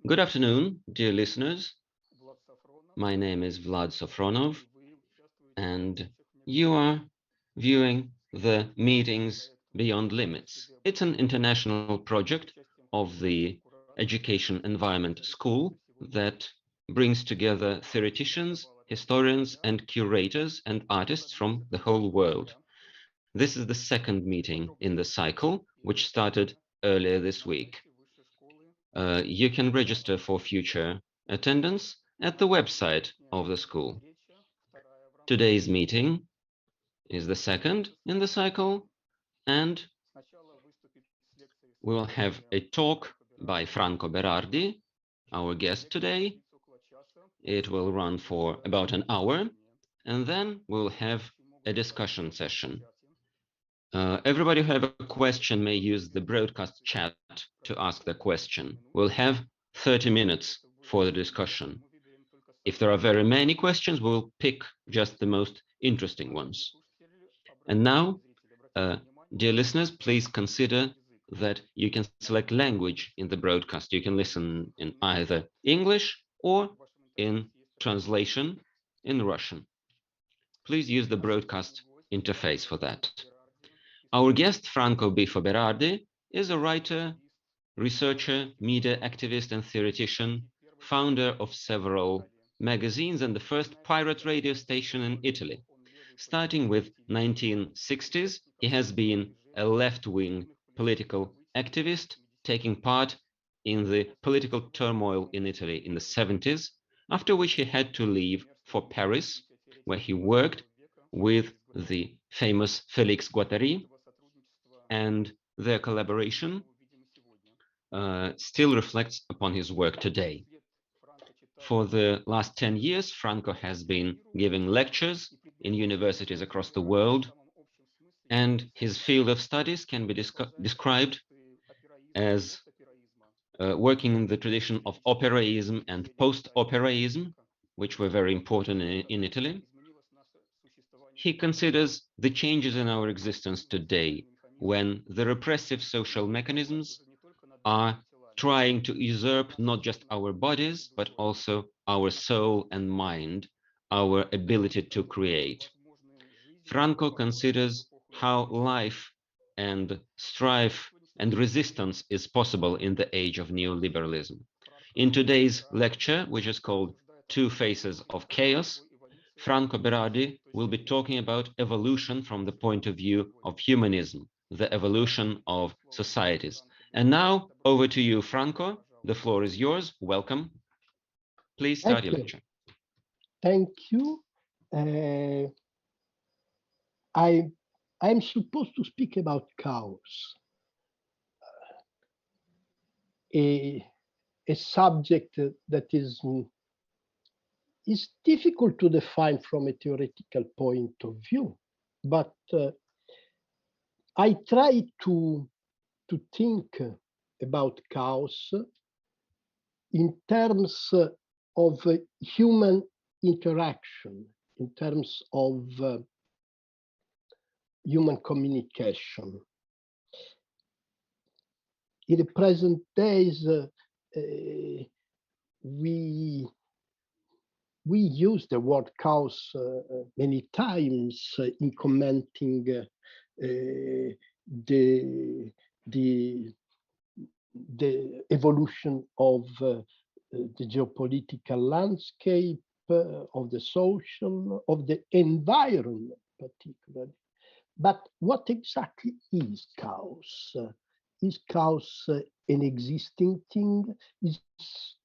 Good afternoon, dear listeners. My name is Vlad Safronov, and you are viewing the Meetings Beyond Limits. It's an international project of the Education Environment School that brings together theoreticians, historians, and curators and artists from the whole world. This is the second meeting in the cycle, which started earlier this week. You can register for future attendance at the website of the school. Today's meeting is the second in the cycle, and we will have a talk by Franco Berardi, our guest today. It will run for about an hour, and then we'll have a discussion session. Everybody who have a question may use the broadcast chat to ask the question. We'll have 30 minutes for the discussion. If there are very many questions, we'll pick just the most interesting ones. And now, dear listeners, please consider that you can select language in the broadcast. You can listen in either English or in translation in Russian. Please use the broadcast interface for that. Our guest, Franco Berardi, is a writer, researcher, media activist, and theoretician, founder of several magazines and the first pirate radio station in Italy. Starting with 1960s, he has been a left-wing political activist, taking part in the political turmoil in Italy in the 70s, after which he had to leave for Paris, where he worked with the famous Félix Guattari, and their collaboration still reflects upon his work today. For the last 10 years, Franco has been giving lectures in universities across the world, and his field of studies can be described as working in the tradition of operaism and post-operaism, which were very important in Italy. He considers the changes in our existence today, when the repressive social mechanisms are trying to usurp not just our bodies, but also our soul and mind, our ability to create. Franco considers how life and strife and resistance is possible in the age of neoliberalism. In today's lecture, which is called Two Faces of Chaos, Franco Berardi will be talking about evolution from the point of view of humanism, the evolution of societies. And now, over to you, Franco. The floor is yours. Welcome. Please start your lecture. Thank you. I'm supposed to speak about chaos, a subject that is difficult to define from a theoretical point of view, but I try to think about chaos in terms of human interaction, in terms of human communication. In the present days, we use the word chaos many times in commenting the evolution of the geopolitical landscape, of the social, of the environment particularly. But what exactly is chaos? Is chaos an existing thing? Is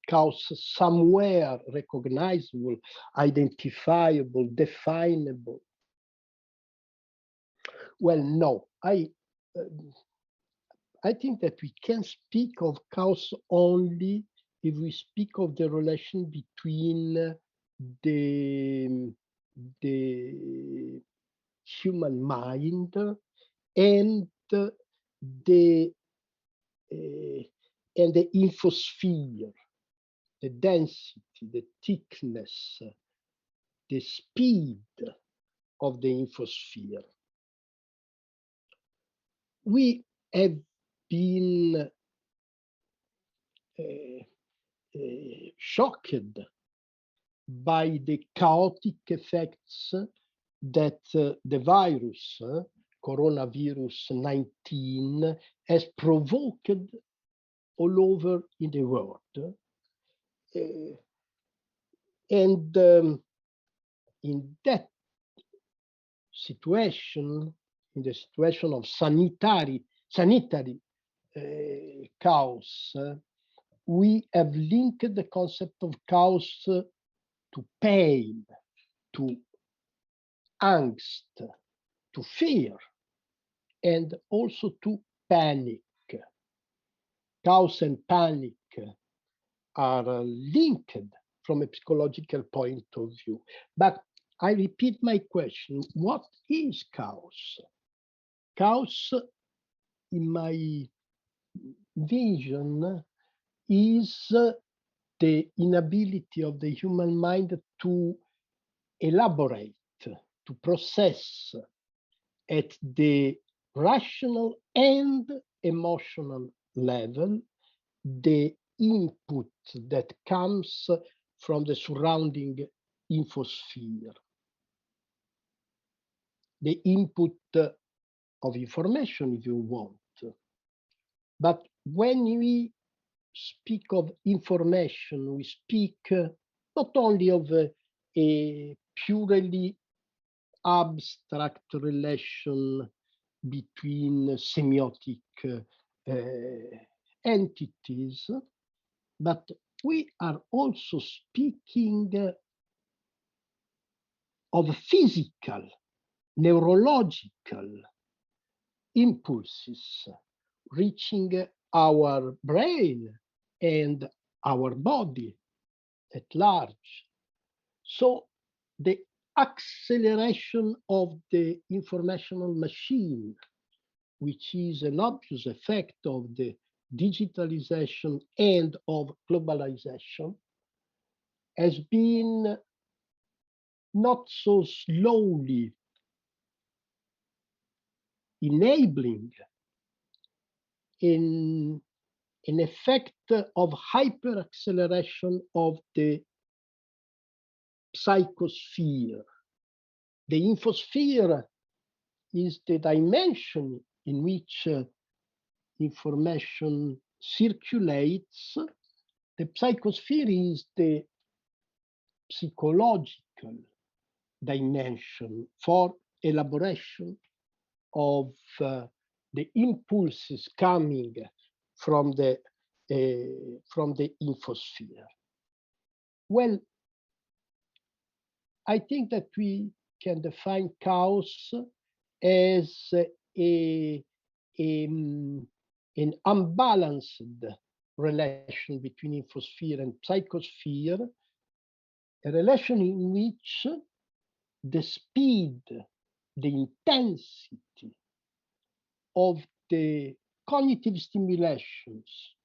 chaos somewhere recognizable, identifiable, definable? Well, no. I think that we can speak of chaos only if we speak of the relation between the human mind and the infosphere, the density, the thickness, the speed of the infosphere. We have been shocked by the chaotic effects that the virus, coronavirus 19, has provoked all over in the world. And in that situation, in the situation of sanitary chaos, we have linked the concept of chaos to pain, to angst, to fear, and also to panic. Chaos and panic are linked from a psychological point of view. But I repeat my question, what is chaos? Chaos, in my vision, is the inability of the human mind to elaborate, to process at the rational and emotional level the input that comes from the surrounding infosphere, the input of information, if you want. But when we speak of information, we speak not only of a purely abstract relation between semiotic entities, but we are also speaking of physical, neurological impulses reaching our brain and our body at large. So the acceleration of the informational machine, which is an obvious effect of the digitalization and of globalization, has been not so slowly enabling an effect of hyperacceleration of the psychosphere. The infosphere is the dimension in which information circulates. The psychosphere is the psychological dimension for elaboration of the impulses coming from the infosphere. Well, I think that we can define chaos as an unbalanced relation between infosphere and psychosphere, a relation in which the speed, the intensity of the cognitive stimulations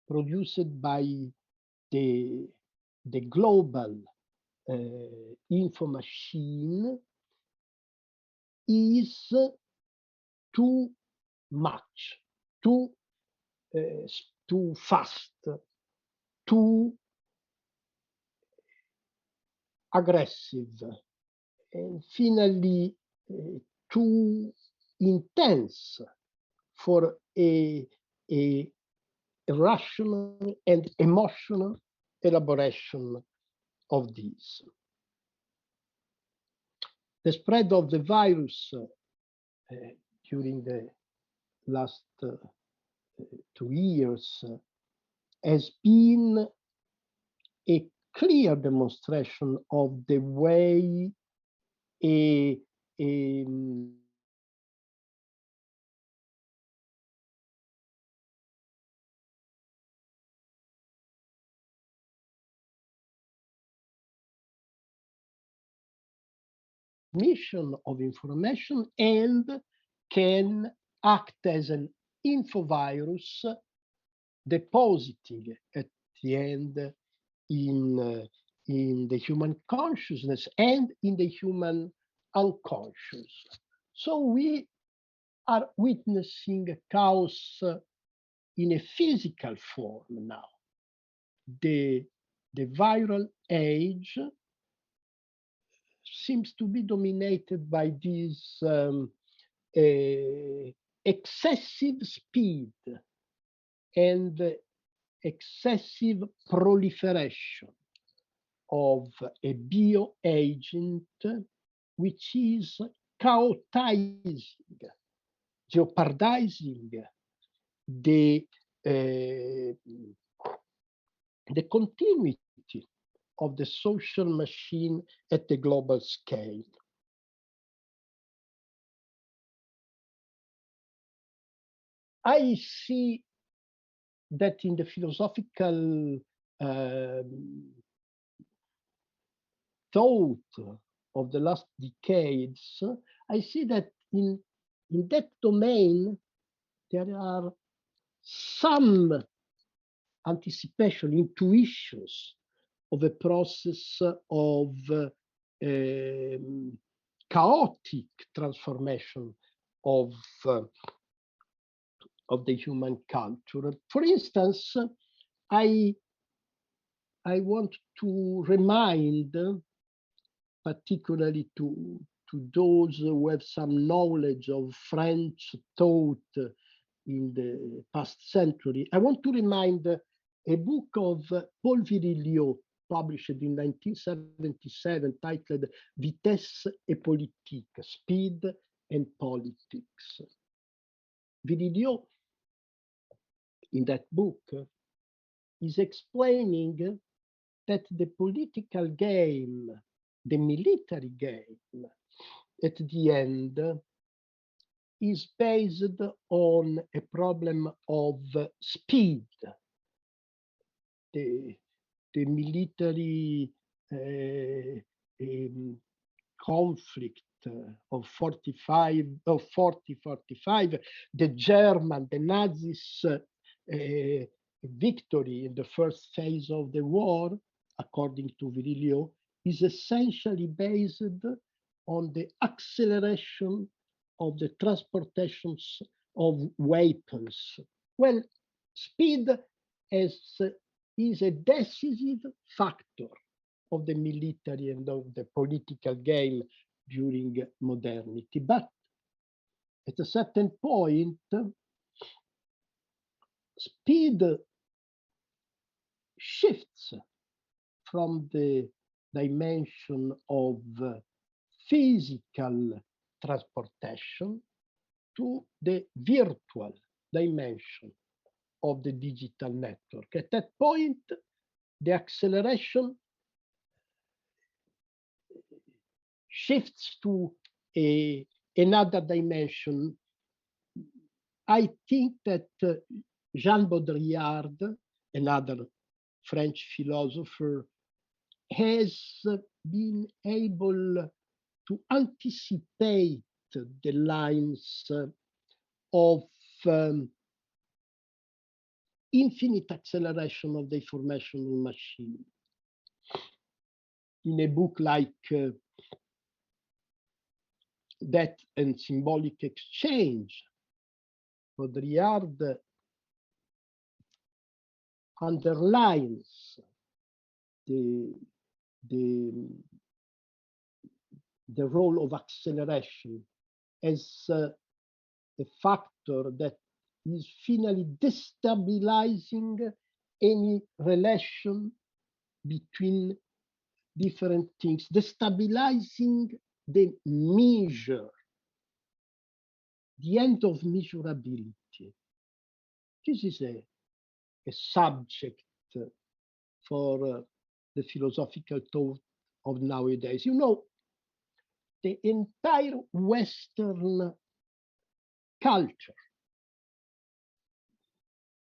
produced by the global info machine is too much, too fast, too aggressive, and finally too intense for a rational and emotional elaboration of these. The spread of the virus during the last 2 years has been a clear demonstration of the way a mission of information and can act as an infovirus, depositing at the end in the human consciousness and in the human unconscious. So we are witnessing chaos in a physical form now. The viral age seems to be dominated by this excessive speed and excessive proliferation of a bioagent which is chaotizing, jeopardizing the continuity of the social machine at the global scale. I see that in the philosophical thought of the last decades, I see that in that domain, there are some anticipation, intuitions of a process of chaotic transformation of the human culture. For instance, I want to remind, particularly to those who have some knowledge of French thought in the past century, I want to remind a book of Paul Virilio, published in 1977, titled Vitesse et Politique, Speed and Politics. Virilio, in that book, is explaining that the political game, the military game, at the end, is based on a problem of speed. The military conflict of 40-45, the Nazis' victory in the first phase of the war, according to Virilio, is essentially based on the acceleration of the transportations of weapons. Well, speed is a decisive factor of the military and of the political game during modernity. But at a certain point, speed shifts from the dimension of physical transportation to the virtual dimension of the digital network. At that point, the acceleration shifts to another dimension. I think that Jean Baudrillard, another French philosopher, has been able to anticipate the lines of infinite acceleration of the informational machine. In a book like Death and Symbolic Exchange, Baudrillard underlines the role of acceleration as a factor that is finally destabilizing any relation between different things, destabilizing the measure, the end of measurability. This is a subject for the philosophical thought of nowadays. You know, the entire Western culture,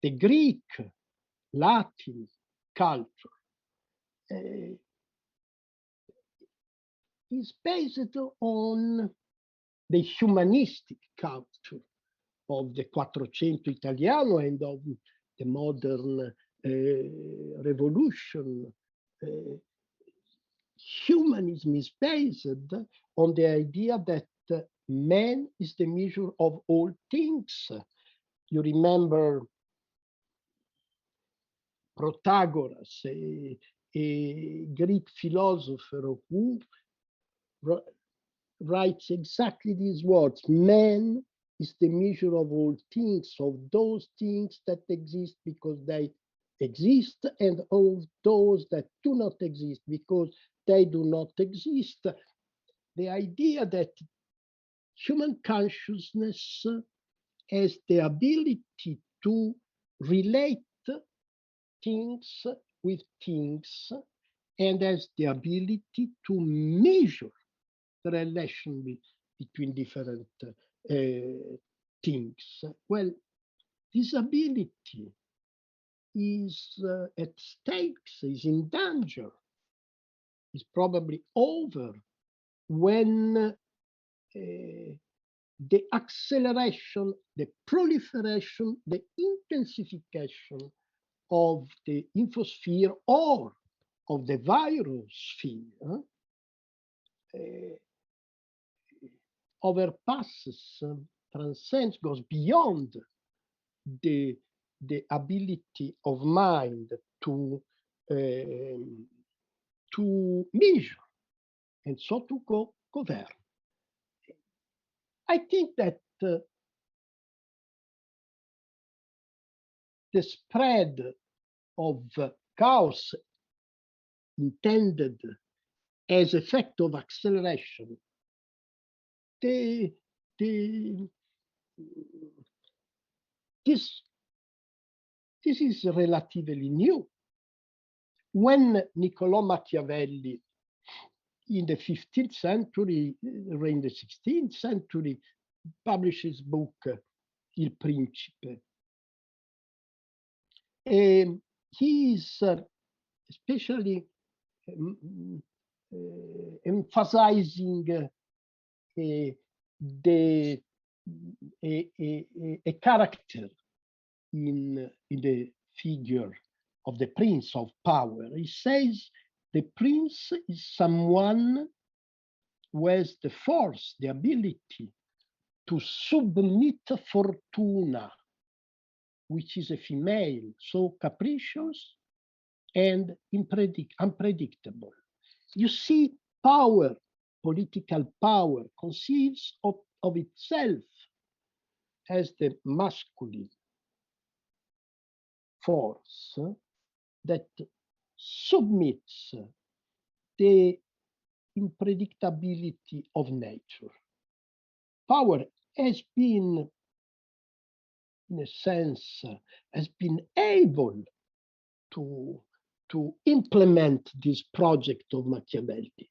the Greek, Latin culture, is based on the humanistic culture of the Quattrocento Italiano and of the modern revolution. Humanism is based on the idea that man is the measure of all things. You remember Protagoras, a Greek philosopher who writes exactly these words: man is the measure of all things, of those things that exist because they exist, and of those that do not exist because they do not exist. The idea that human consciousness has the ability to relate things with things and has the ability to measure the relation between different things. Well, this ability is at stake, is in danger, is probably over when the acceleration, the proliferation, the intensification of the infosphere or of the virosphere overpasses, transcends, goes beyond the ability of mind to measure and so to govern. I think that the spread of chaos intended as effect of acceleration, this is relatively new. When Niccolò Machiavelli in the 15th century, or in the 16th century, published his book, Il Principe, he is especially emphasizing a character in the figure of the prince of power. He says the prince is someone who has the force, the ability to submit Fortuna, which is a female, so capricious and unpredictable. You see, power, political power, conceives of itself as the masculine force that submits the unpredictability of nature. Power has been, in a sense, has been able to implement this project of Machiavelli,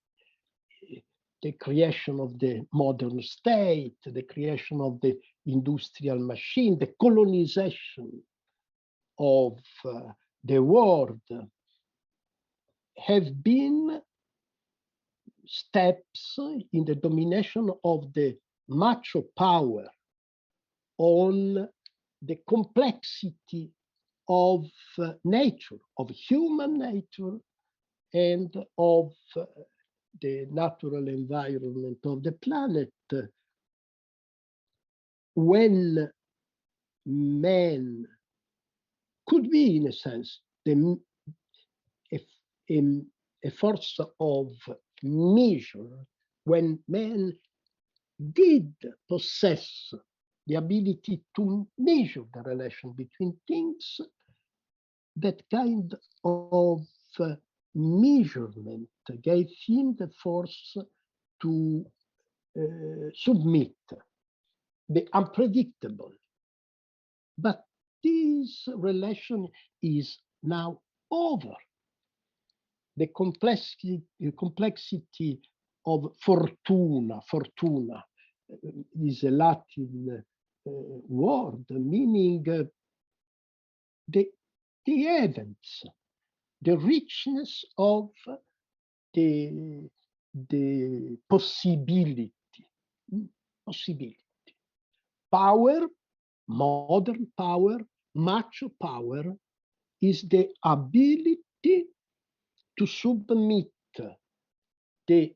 the creation of the modern state, the creation of the industrial machine, the colonization of the world, have been steps in the domination of the macho power on the complexity of nature, of human nature, and of the natural environment of the planet. When man could be, in a sense, a force of measure, when man did possess the ability to measure the relation between things, that kind of measurement gave him the force to submit the unpredictable. But this relation is now over. The complexity of Fortuna is a Latin word meaning the events, the richness of the possibility. Power, modern power, macho power, is the ability to submit the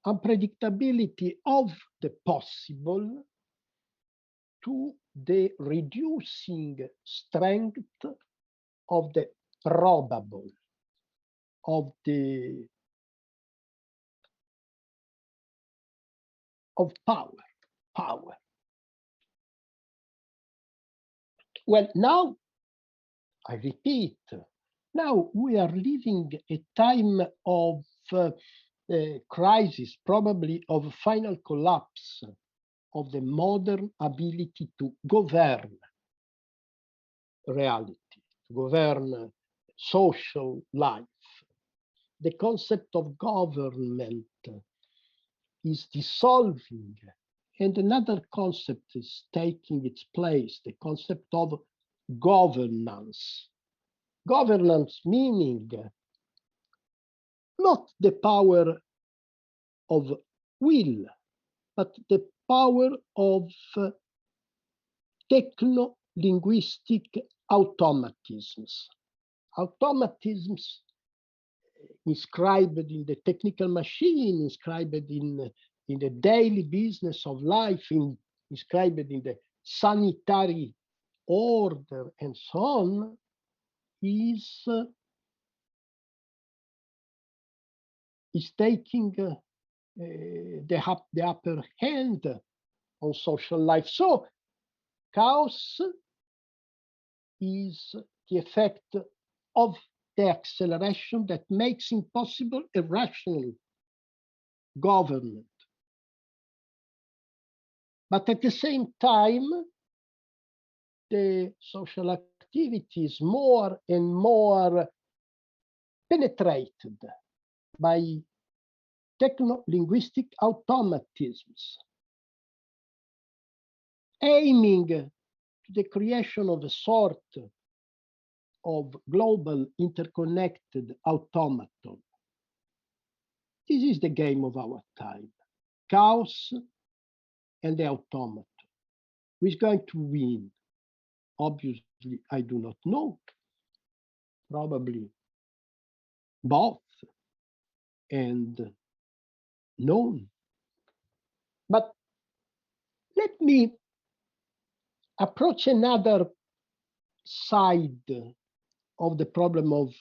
unpredictability of the possible to the reducing strength of the probable, of power. Well, now, I repeat, now we are living a time of crisis, probably of final collapse of the modern ability to govern reality, to govern social life. The concept of government is dissolving, and another concept is taking its place, the concept of governance. Governance meaning not the power of will, but the power of techno-linguistic automatisms. Automatisms inscribed in the technical machine, inscribed in the daily business of life, inscribed in the sanitary order, and so on, is taking the upper hand on social life. So chaos is the effect of the acceleration that makes impossible a rational government. But at the same time, the social activity is more and more penetrated by techno-linguistic automatisms, aiming to the creation of a sort of global interconnected automaton. This is the game of our time. Chaos and the automaton. Who is going to win? Obviously, I do not know. Probably both and none. But let me approach another side of the problem of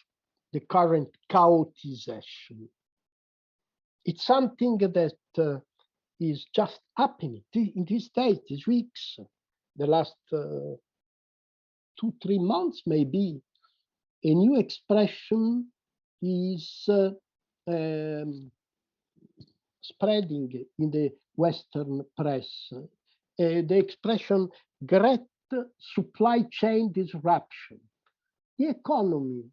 the current chaotization. It's something that is just happening in these days, these weeks, the last 2-3 months, maybe. A new expression is spreading in the Western press. The expression great supply chain disruption. The economy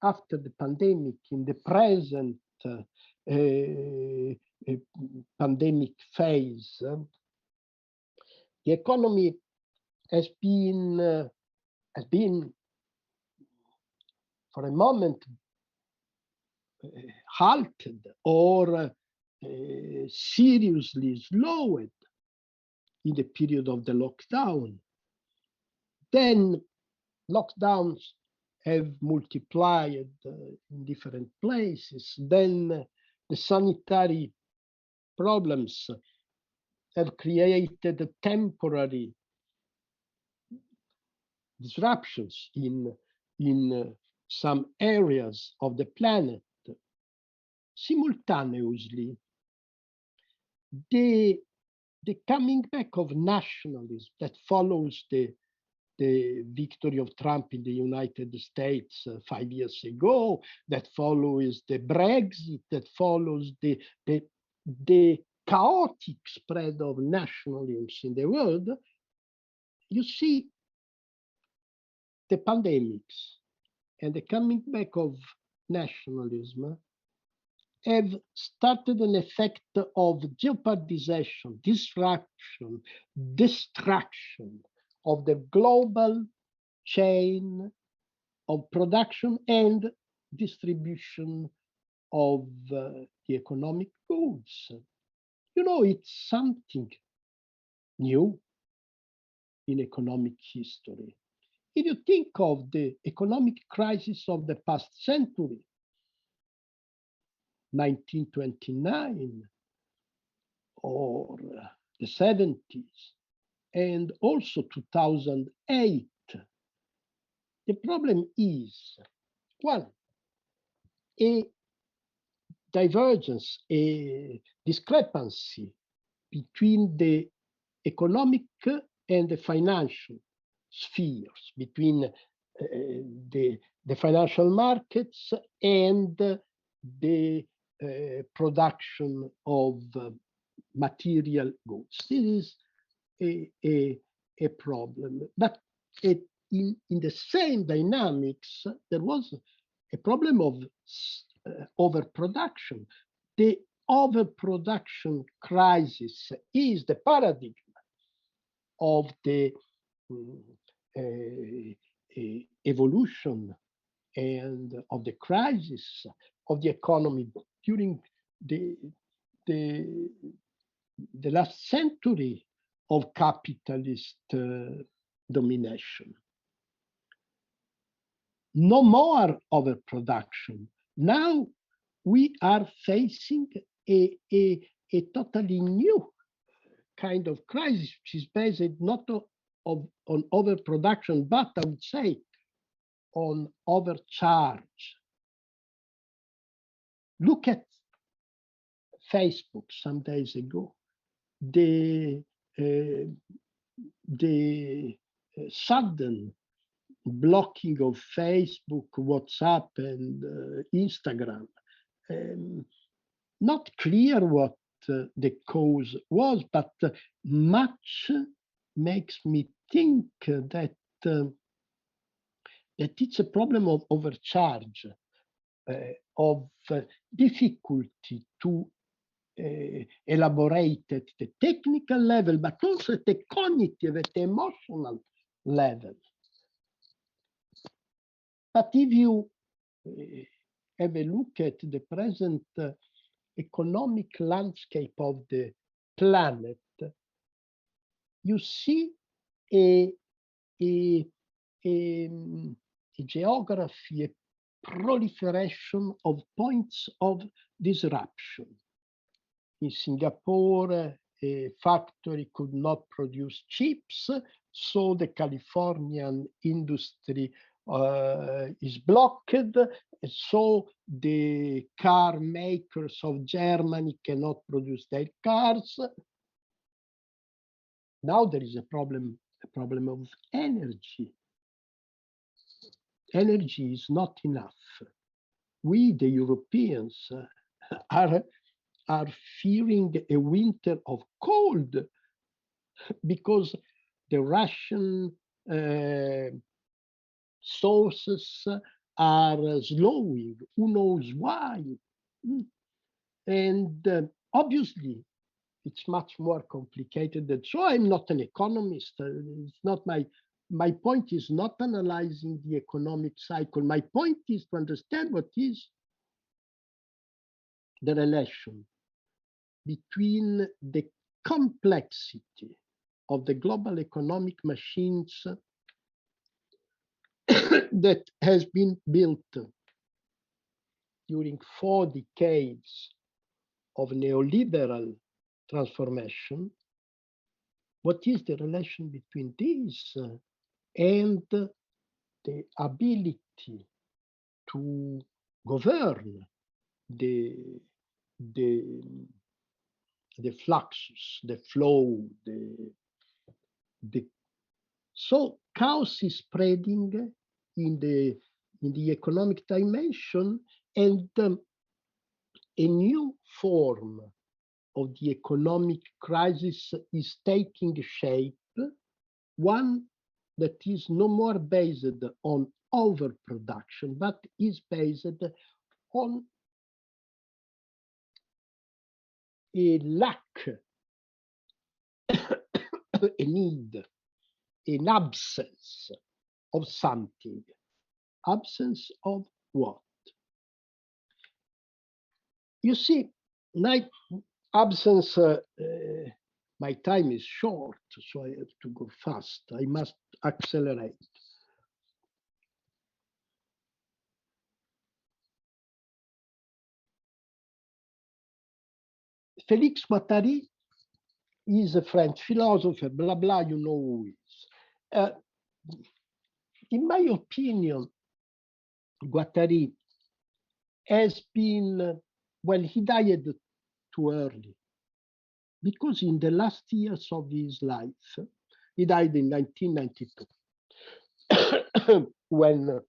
after the pandemic, in the present pandemic phase, the economy has been for a moment halted or seriously slowed in the period of the lockdown. Then lockdowns have multiplied in different places. Then the sanitary problems have created temporary disruptions in some areas of the planet. Simultaneously, the coming back of nationalism that follows the victory of Trump in the United States 5 years ago, that follows the Brexit, that follows the chaotic spread of nationalisms in the world, you see the pandemics and the coming back of nationalism have started an effect of jeopardization, disruption, destruction of the global chain of production and distribution of the economic goods. You know, it's something new in economic history. If you think of the economic crisis of the past century, 1929 or the 70s, and also 2008, The problem is, one, a divergence, a discrepancy between the economic and the financial spheres, between the financial markets and the production of material goods. This is a problem. But in the same dynamics, there was a problem of overproduction. The overproduction crisis is the paradigm of the evolution and of the crisis of the economy during the last century of capitalist domination. No more overproduction. Now we are facing a totally new kind of crisis, which is based not on overproduction, but I would say on overcharge. Look at Facebook some days ago. The sudden blocking of Facebook, WhatsApp, and Instagram. Not clear what the cause was, but much makes me think that it's a problem of overcharge, of difficulty to elaborate at the technical level, but also at the cognitive, at the emotional level. But if you have a look at the present economic landscape of the planet, you see a geography, a proliferation of points of disruption. In Singapore, a factory could not produce chips, so the Californian industry is blocked, so the car makers of Germany cannot produce their cars. Now there is a problem of energy. Energy is not enough. We, the Europeans, are fearing a winter of cold because the Russian sources are slowing. Who knows why? And obviously, it's much more complicated than so. I'm not an economist. It's not my point is not analyzing the economic cycle. My point is to understand what is the relation between the complexity of the global economic machines that has been built during 4 decades of neoliberal transformation. What is the relation between these and the ability to govern the fluxus, the flow, so chaos is spreading in the economic dimension, and a new form of the economic crisis is taking shape, one that is no more based on overproduction, but is based on a lack, a need, an absence of something. Absence of what? You see, absence, my time is short, so I have to go fast. I must accelerate. Félix Guattari is a French philosopher, blah, blah, you know who he is. In my opinion, Guattari has been, well, he died too early because in the last years of his life, he died in 1992, when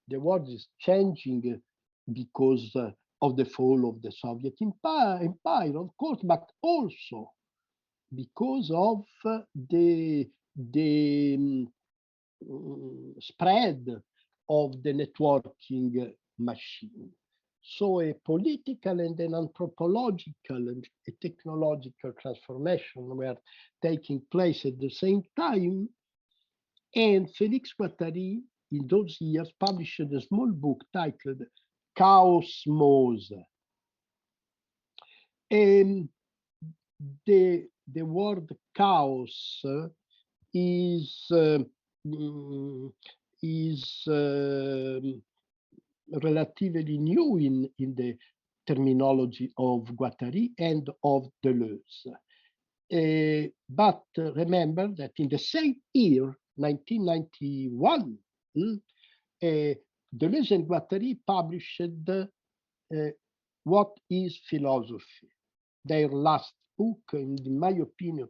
the world is changing because of the fall of the Soviet empire, of course, but also because of the spread of the networking machine. So a political and an anthropological and a technological transformation were taking place at the same time. And Félix Guattari, in those years, published a small book titled Chaos Mose. And the word chaos is relatively new in the terminology of Guattari and of Deleuze. But remember that in the same year, 1991, Deleuze and Guattari published What is Philosophy? Their last book, and in my opinion,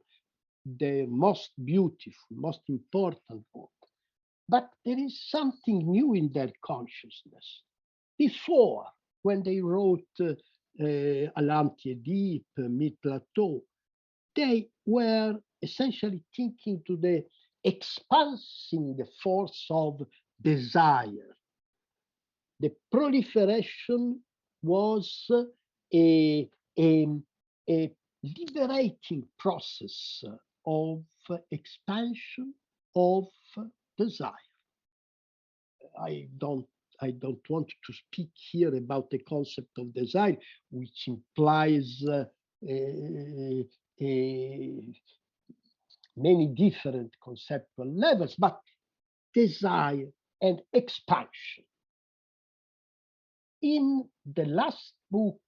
their most beautiful, most important book. But there is something new in their consciousness. Before, when they wrote L'Antiedipe, Mid-Plateau, they were essentially thinking to the expansing the force of desire. The proliferation was a liberating process of expansion of desire. I don't want to speak here about the concept of desire, which implies many different conceptual levels, but desire and expansion. In the last book,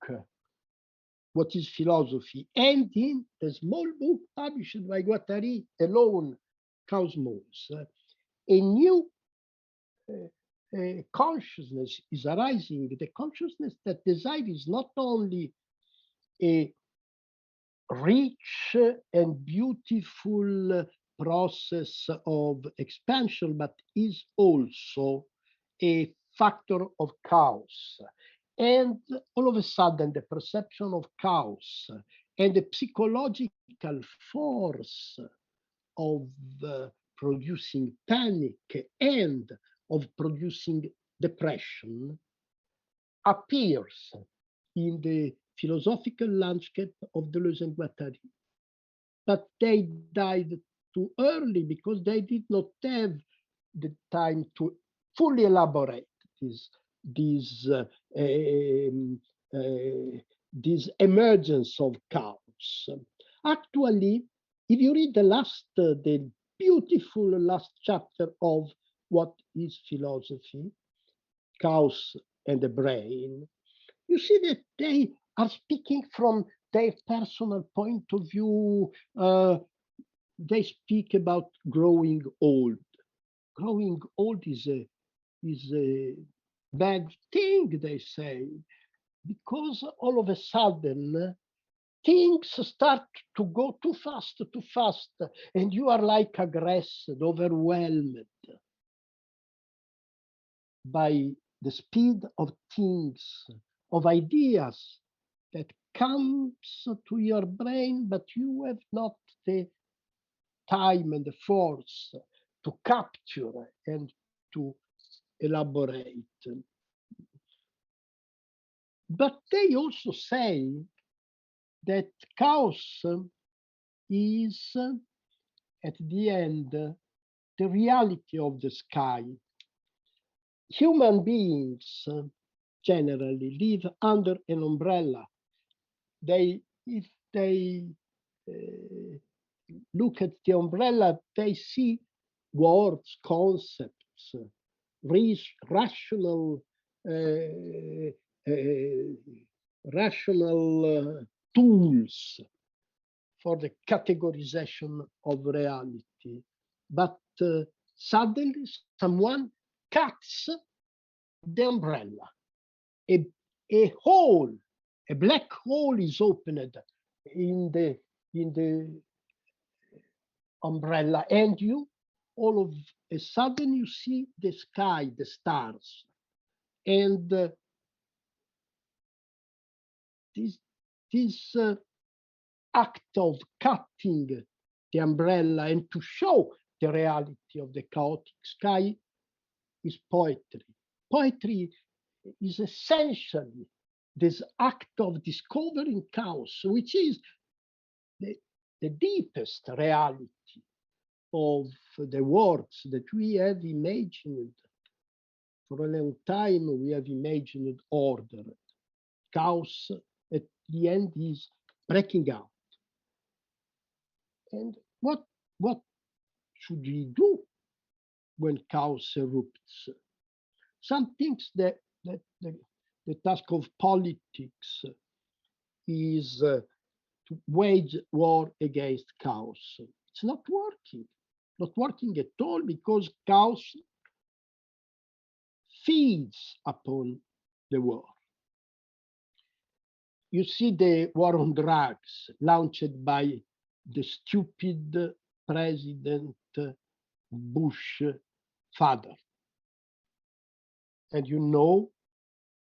What is Philosophy, and in the small book published by Guattari alone, Chaos Mose, a new consciousness is arising, the consciousness that desire is not only a rich and beautiful process of expansion, but is also a factor of chaos. And all of a sudden, the perception of chaos and the psychological force of producing panic and of producing depression appears in the philosophical landscape of Deleuze and Guattari. But they died too early because they did not have the time to fully elaborate this emergence of chaos. Actually, if you read the beautiful last chapter of What is Philosophy, Chaos and the Brain, you see that they are speaking from their personal point of view. They speak about growing old. Growing old is a bad thing, they say, because all of a sudden things start to go too fast, and you are like aggressed, overwhelmed by the speed of things, of ideas that comes to your brain, but you have not the time and the force to capture and to elaborate. But they also say that chaos is, at the end, the reality of the sky. Human beings generally live under an umbrella. If they look at the umbrella, they see words, concepts, rational tools for the categorization of reality. But suddenly someone cuts the umbrella. A hole, a black hole is opened in the umbrella, and you all of a sudden you see the sky, the stars, and this act of cutting the umbrella and to show the reality of the chaotic sky is poetry. Poetry is essentially this act of discovering chaos, which is the deepest reality of the worlds that we have imagined. For a long time, we have imagined order. Chaos at the end is breaking out. And what should we do when chaos erupts? Some things that the task of politics is to wage war against chaos. It's not working at all, because chaos feeds upon the war. You see the war on drugs launched by the stupid President Bush father. And you know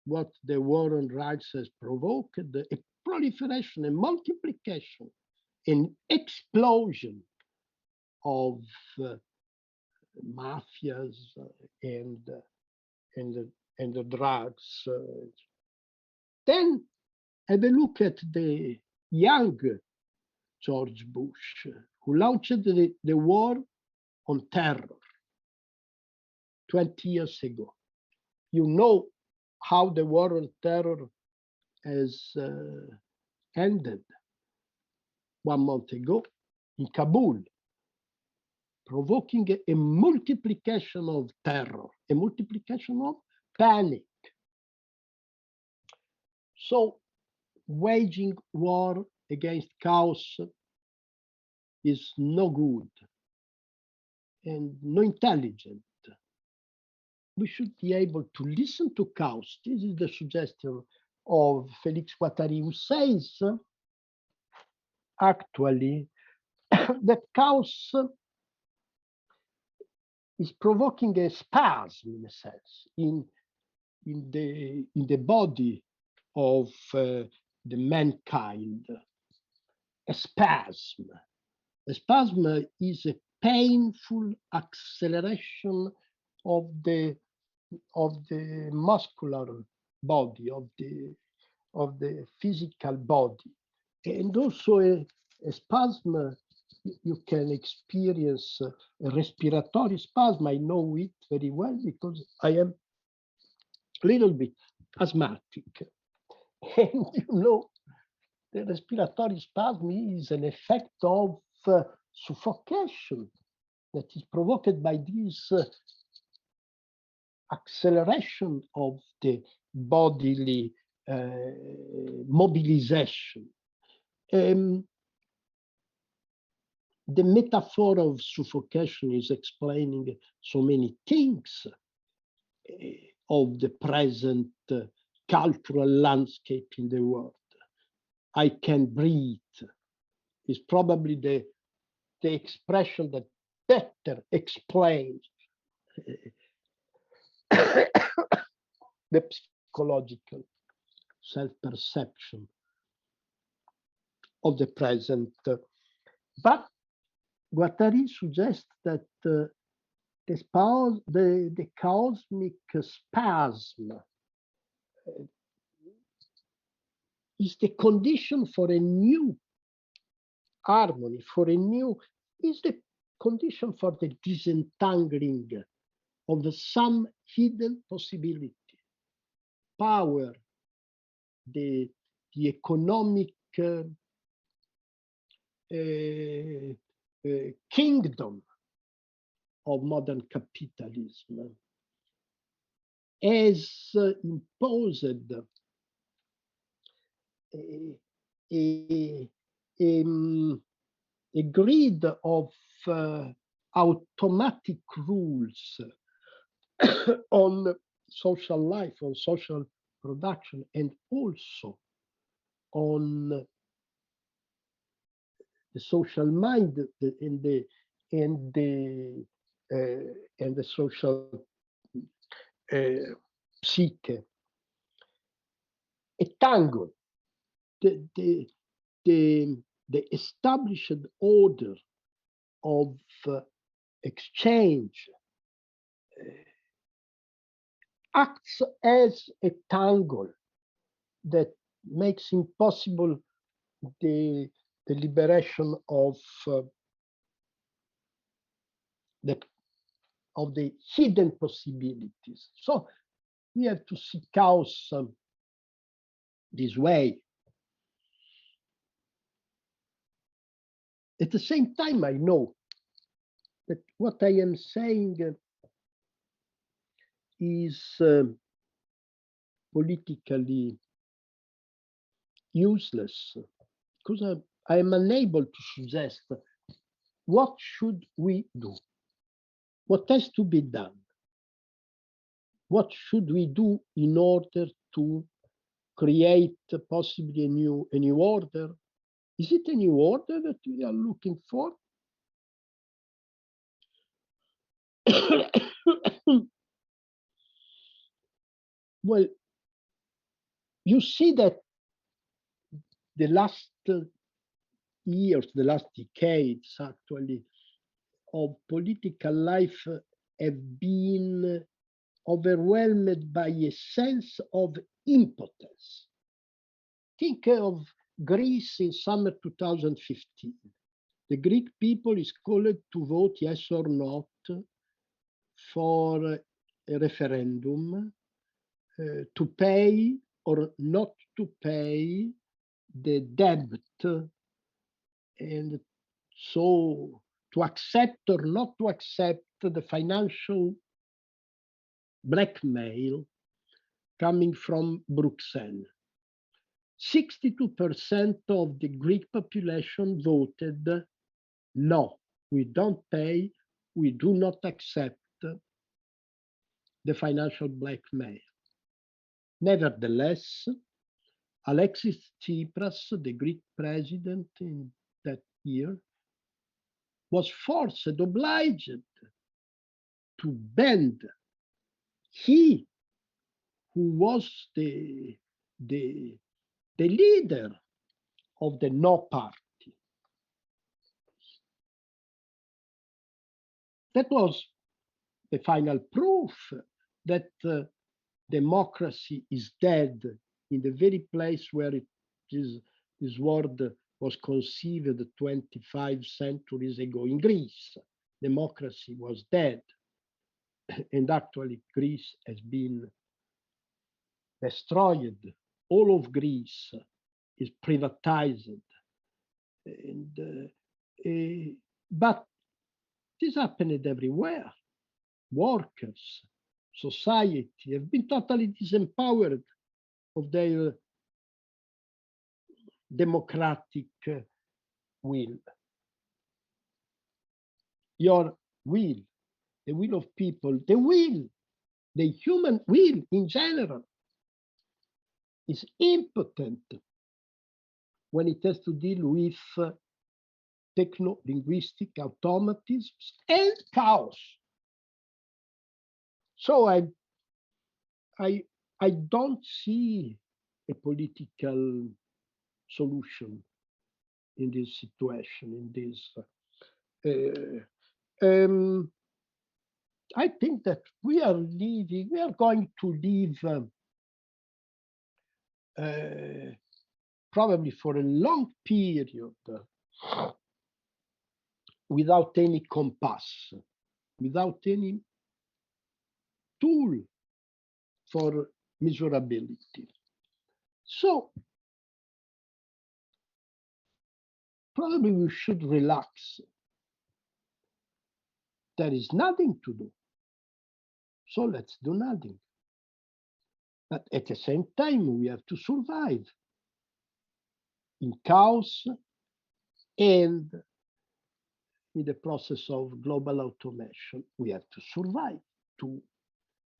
what the war on drugs has provoked: a proliferation, a multiplication, an explosion of mafias and the drugs. Then have a look at the young George Bush, who launched the war on terror 20 years ago. You know how the war on terror has ended 1 month ago in Kabul, provoking a multiplication of terror, a multiplication of panic. So waging war against chaos is no good and no intelligent. We should be able to listen to chaos. This is the suggestion of Félix Guattari, who says actually that chaos is provoking a spasm, in a sense, in the body of the mankind. A spasm. A spasm is a painful acceleration of the muscular body, of the physical body, and also a spasm. You can experience a respiratory spasm. I know it very well because I am a little bit asthmatic, and you know the respiratory spasm is an effect of suffocation that is provoked by this acceleration of the bodily mobilization. The metaphor of suffocation is explaining so many things of the present cultural landscape in the world. I can breathe is probably the expression that better explains the psychological self-perception of the present. But Guattari suggests that the cosmic spasm is the condition for a new harmony, is the condition for the disentangling of some hidden possibility. Power, the economic kingdom of modern capitalism has imposed a a grid of automatic rules on social life, on social production, and also on the social mind and the social psyche. A tangle, the established order of exchange acts as a tangle that makes impossible the liberation of the hidden possibilities. So we have to seek out this way. At the same time, I know that what I am saying is politically useless, because I am unable to suggest what should we do, what has to be done, what should we do in order to create possibly a new order. Is it a new order that we are looking for? Well, you see that the last years, the last decades, actually, of political life have been overwhelmed by a sense of impotence. Think of Greece in summer 2015. The Greek people is called to vote yes or not for a referendum to pay or not to pay the debt, and so to accept or not to accept the financial blackmail coming from Bruxelles. 62% of the Greek population voted no, we don't pay, we do not accept the financial blackmail. Nevertheless, Alexis Tsipras, the Greek president in that year, was forced, obliged to bend. He, who was the leader of the no party. That was the final proof that democracy is dead in the very place where this word was conceived 25 centuries ago in Greece. Democracy was dead. And actually, Greece has been destroyed. All of Greece is privatized. And, but this happened everywhere. Workers, society have been totally disempowered of their democratic will. Your will, the will of people, the human will in general is impotent when it has to deal with techno-linguistic automatisms and chaos. So I don't see a political solution in this situation, in this. I think that we are going to live probably for a long period without any compass, without any tool for measurability. So probably we should relax. There is nothing to do. So let's do nothing. But at the same time, we have to survive in chaos And in the process of global automation, we have to survive, to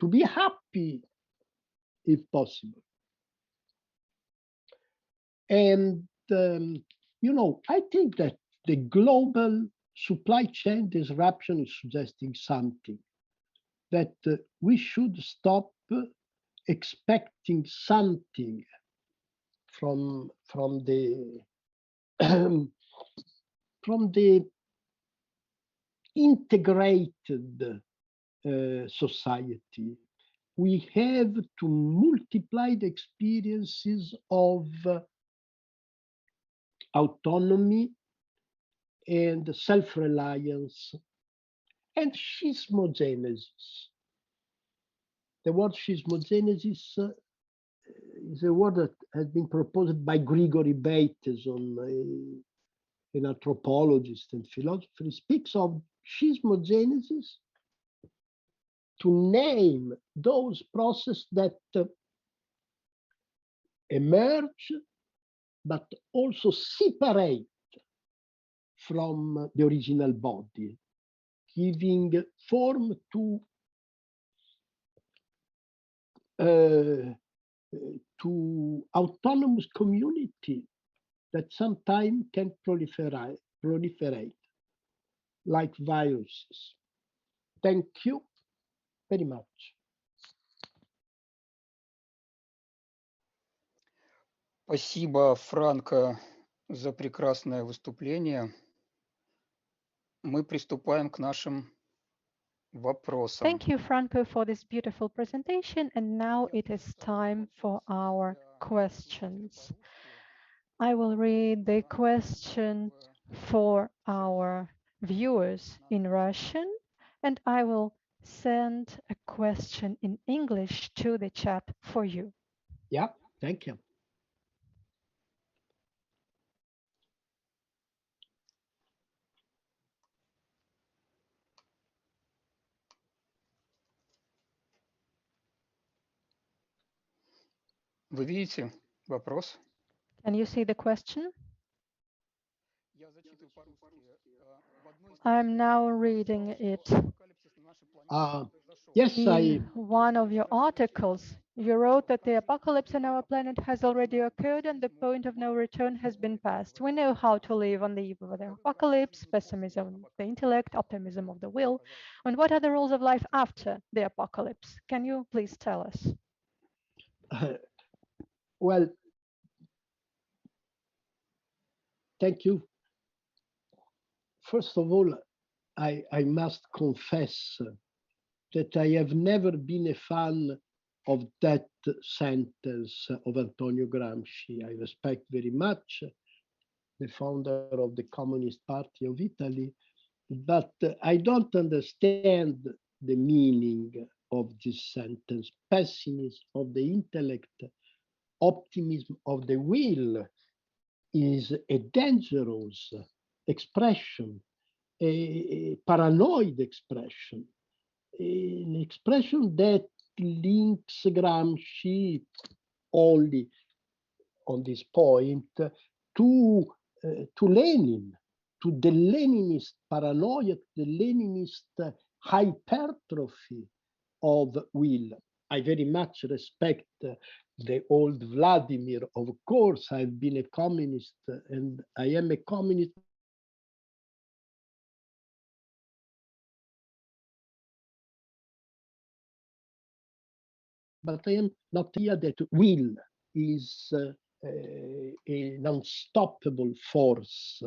be happy if possible. And, I think that the global supply chain disruption is suggesting something, that we should stop expecting something from the from the integrated society. We have to multiply the experiences of autonomy and self-reliance and schismogenesis. The word schismogenesis is a word that has been proposed by Grigory Bateson, an anthropologist and philosopher. He speaks of schismogenesis to name those processes that emerge but also separate from the original body, giving form to autonomous community that sometimes can proliferate like viruses. Thank you very much. Спасибо, Франко, за прекрасное выступление. Мы приступаем к нашим вопросам. Thank you, Franco, for this beautiful presentation. And now it is time for our questions. I will read the question for our viewers in Russian, and I will send a question in English to the chat for you. Yeah, thank you. Вы видите вопрос? Can you see the question? I'm now reading it. Yes, in one of your articles, you wrote that the apocalypse on our planet has already occurred and the point of no return has been passed. We know how to live on the eve of the apocalypse, pessimism of the intellect, optimism of the will. And what are the rules of life after the apocalypse? Can you please tell us? Well, thank you. First of all, I must confess that I have never been a fan of that sentence of Antonio Gramsci. I respect very much the founder of the Communist Party of Italy, but I don't understand the meaning of this sentence. Pessimism of the intellect, optimism of the will is a dangerous expression, a paranoid expression, an expression that links Gramsci only on this point to Lenin, to the Leninist paranoia, the Leninist hypertrophy of will. I very much respect the old Vladimir. Of course, I've been a communist and I am a communist. But I am not here that will is an unstoppable force.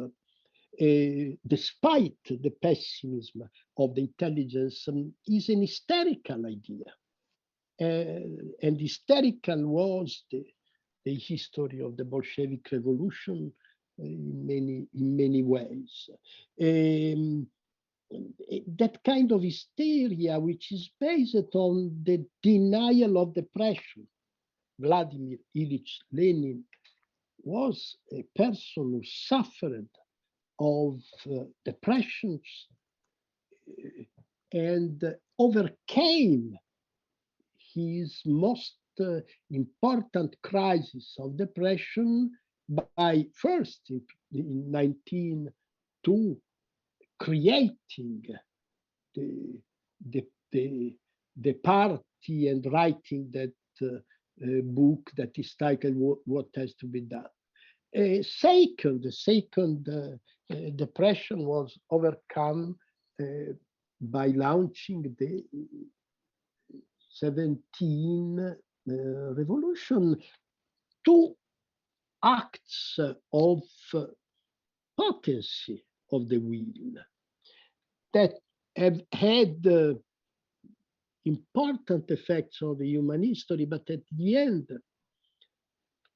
Despite the pessimism of the intelligence, is an hysterical idea. And hysterical was the history of the Bolshevik Revolution in many ways. That kind of hysteria, which is based on the denial of depression. Vladimir Ilyich Lenin was a person who suffered of depressions and overcame his most important crisis of depression by first in 1902 creating the party and writing that book that is titled What Has to Be Done. The second depression was overcome by launching the 17 revolution, two acts of potency of the will that have had important effects on the human history, but at the end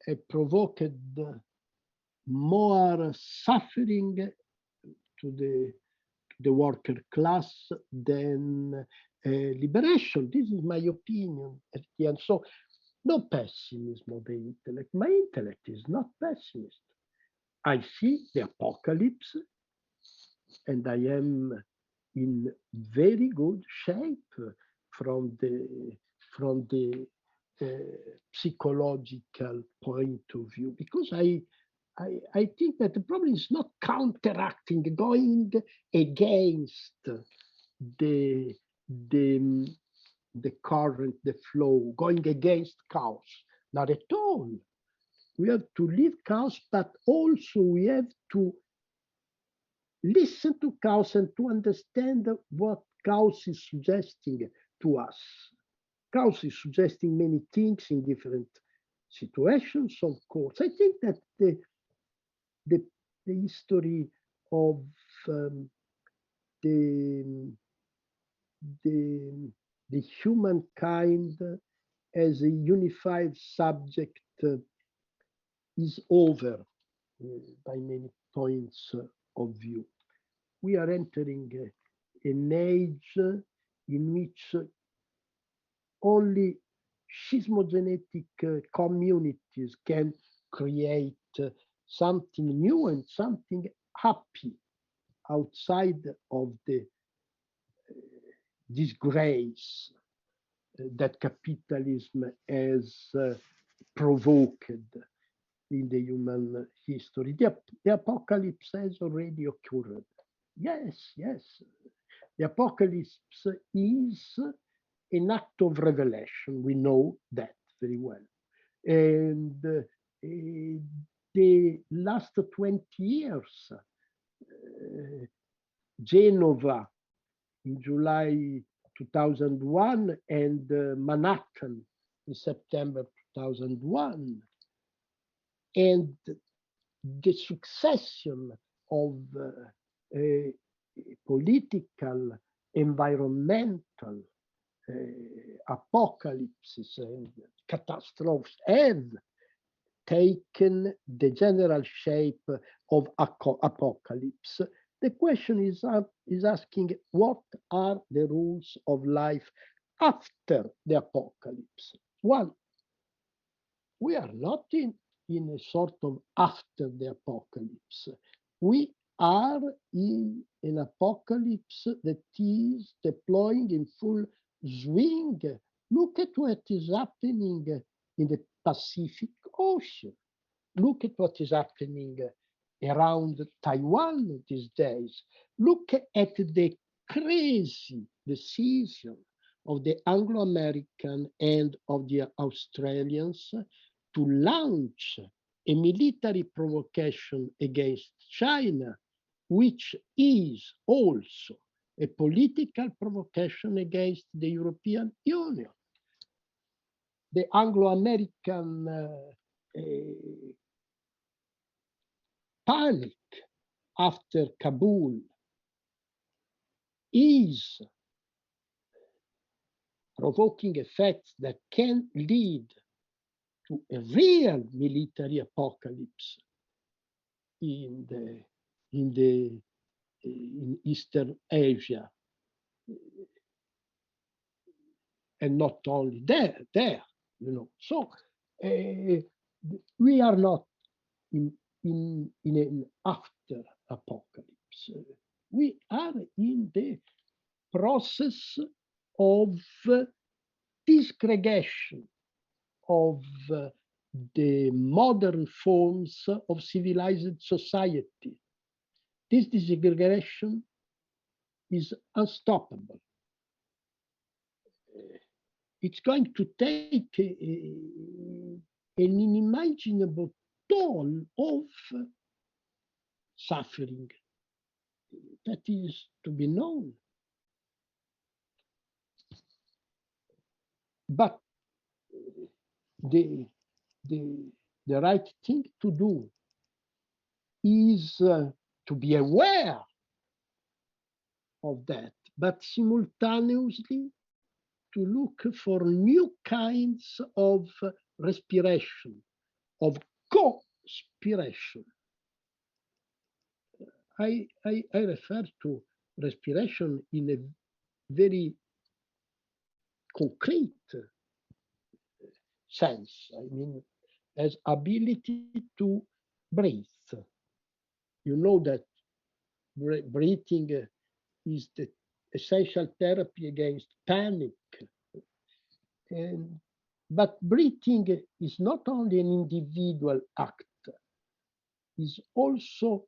have provoked more suffering to the worker class than liberation. This is my opinion at the end. So no pessimism of the intellect. My intellect is not pessimist. I see the apocalypse and I am in very good shape from the psychological point of view, because I think that the problem is not counteracting, going against the current, the flow, going against chaos. Not at all. We have to leave chaos, but also we have to listen to chaos and to understand what chaos is suggesting to us. Chaos is suggesting many things in different situations, of course. I think that the history of the humankind as a unified subject is over by many points of view. We are entering an age in which only schismogenetic communities can create something new and something happy outside of the disgrace that capitalism has provoked in the human history. The apocalypse has already occurred. Yes. The apocalypse is an act of revelation. We know that very well. And the last 20 years, Genova in July 2001 and Manhattan in September 2001, and the succession of political, environmental apocalypses and catastrophes have taken the general shape of apocalypse. The question is asking, what are the rules of life after the apocalypse? One, we are not in a sort of after the apocalypse. We are in an apocalypse that is deploying in full swing. Look at what is happening in the Pacific Ocean. Look at what is happening around Taiwan these days. Look at the crazy decision of the Anglo-American and of the Australians to launch a military provocation against China, which is also a political provocation against the European Union. The Anglo-American panic after Kabul is provoking effects that can lead to a real military apocalypse in Eastern Asia, and not only there, you know. So we are not in an after apocalypse. We are in the process of disgregation, of the modern forms of civilized society. This disaggregation is unstoppable. It's going to take an unimaginable toll of suffering that is to be known. But the right thing to do is to be aware of that, but simultaneously to look for new kinds of respiration, of co-spiration. I refer to respiration in a very concrete sense. I mean, as ability to breathe. You know that breathing is the essential therapy against panic. But breathing is not only an individual act, it's also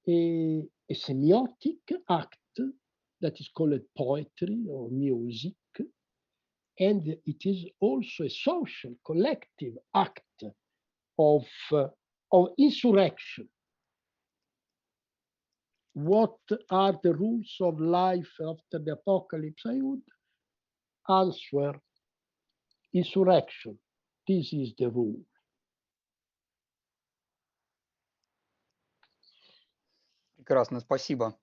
a semiotic act that is called poetry or music. And it is also a social, collective act of insurrection. What are the rules of life after the apocalypse? I would answer insurrection. This is the rule. Прекрасно, спасибо.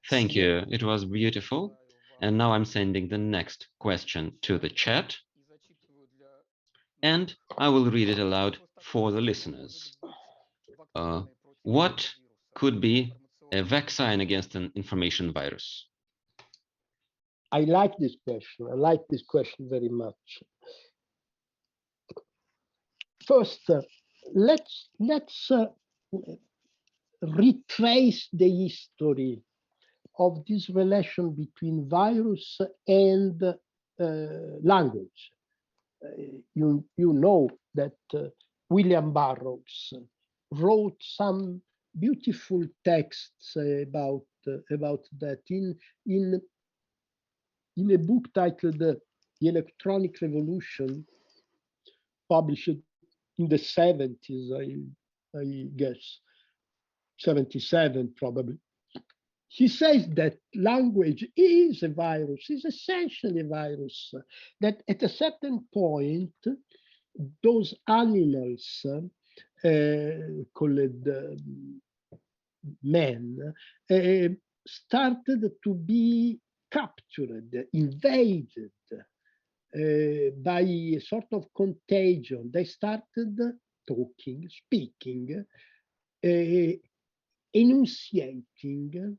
Thank you. It was beautiful. And now I'm sending the next question to the chat. And I will read it aloud for the listeners. What could be a vaccine against an information virus? I like this question. I like this question very much. First, let's retrace the history of this relation between virus and language. You know that William Burroughs wrote some beautiful texts about that in a book titled The Electronic Revolution, published in the 70s, I guess, 77 probably. He says that language is a virus, is essentially a virus, that at a certain point, those animals called men started to be captured, invaded by a sort of contagion. They started talking, speaking, enunciating,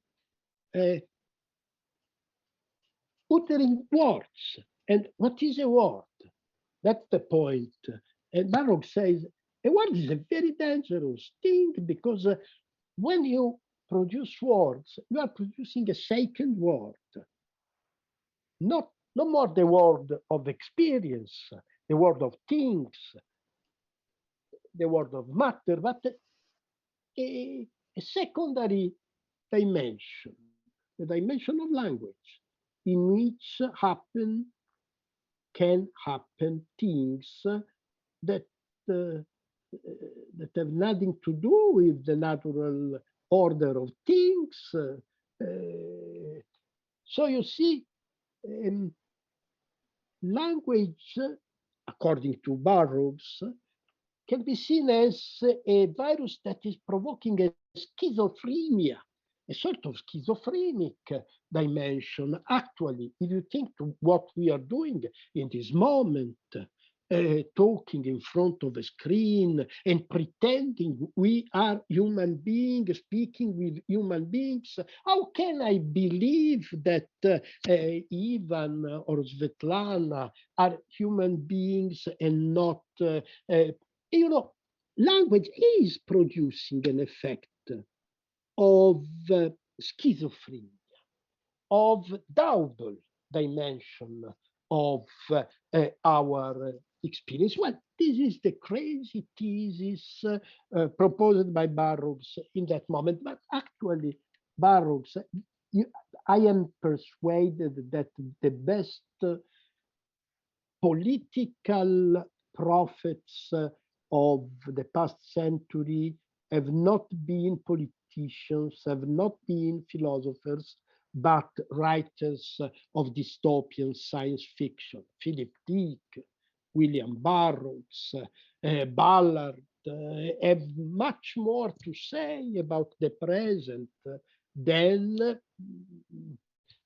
uttering words. And what is a word? That's the point. And Baruch says, a word is a very dangerous thing because when you produce words, you are producing a second word. No more the word of experience, the word of things, the word of matter, but a secondary dimension, the dimension of language, in which can happen things that have nothing to do with the natural order of things. So you see, language, according to Burroughs, can be seen as a virus that is provoking a schizophrenia, a sort of schizophrenic dimension. Actually, if you think to what we are doing in this moment, talking in front of a screen and pretending we are human beings, speaking with human beings, how can I believe that Ivan or Svetlana are human beings and not, language is producing an effect of schizophrenia, of double dimension of our experience. Well, this is the crazy thesis proposed by Burroughs in that moment. But actually, Burroughs, I am persuaded that the best political prophets of the past century have not been politicians, have not been philosophers, but writers of dystopian science fiction. Philip Dick, William Burroughs, Ballard have much more to say about the present than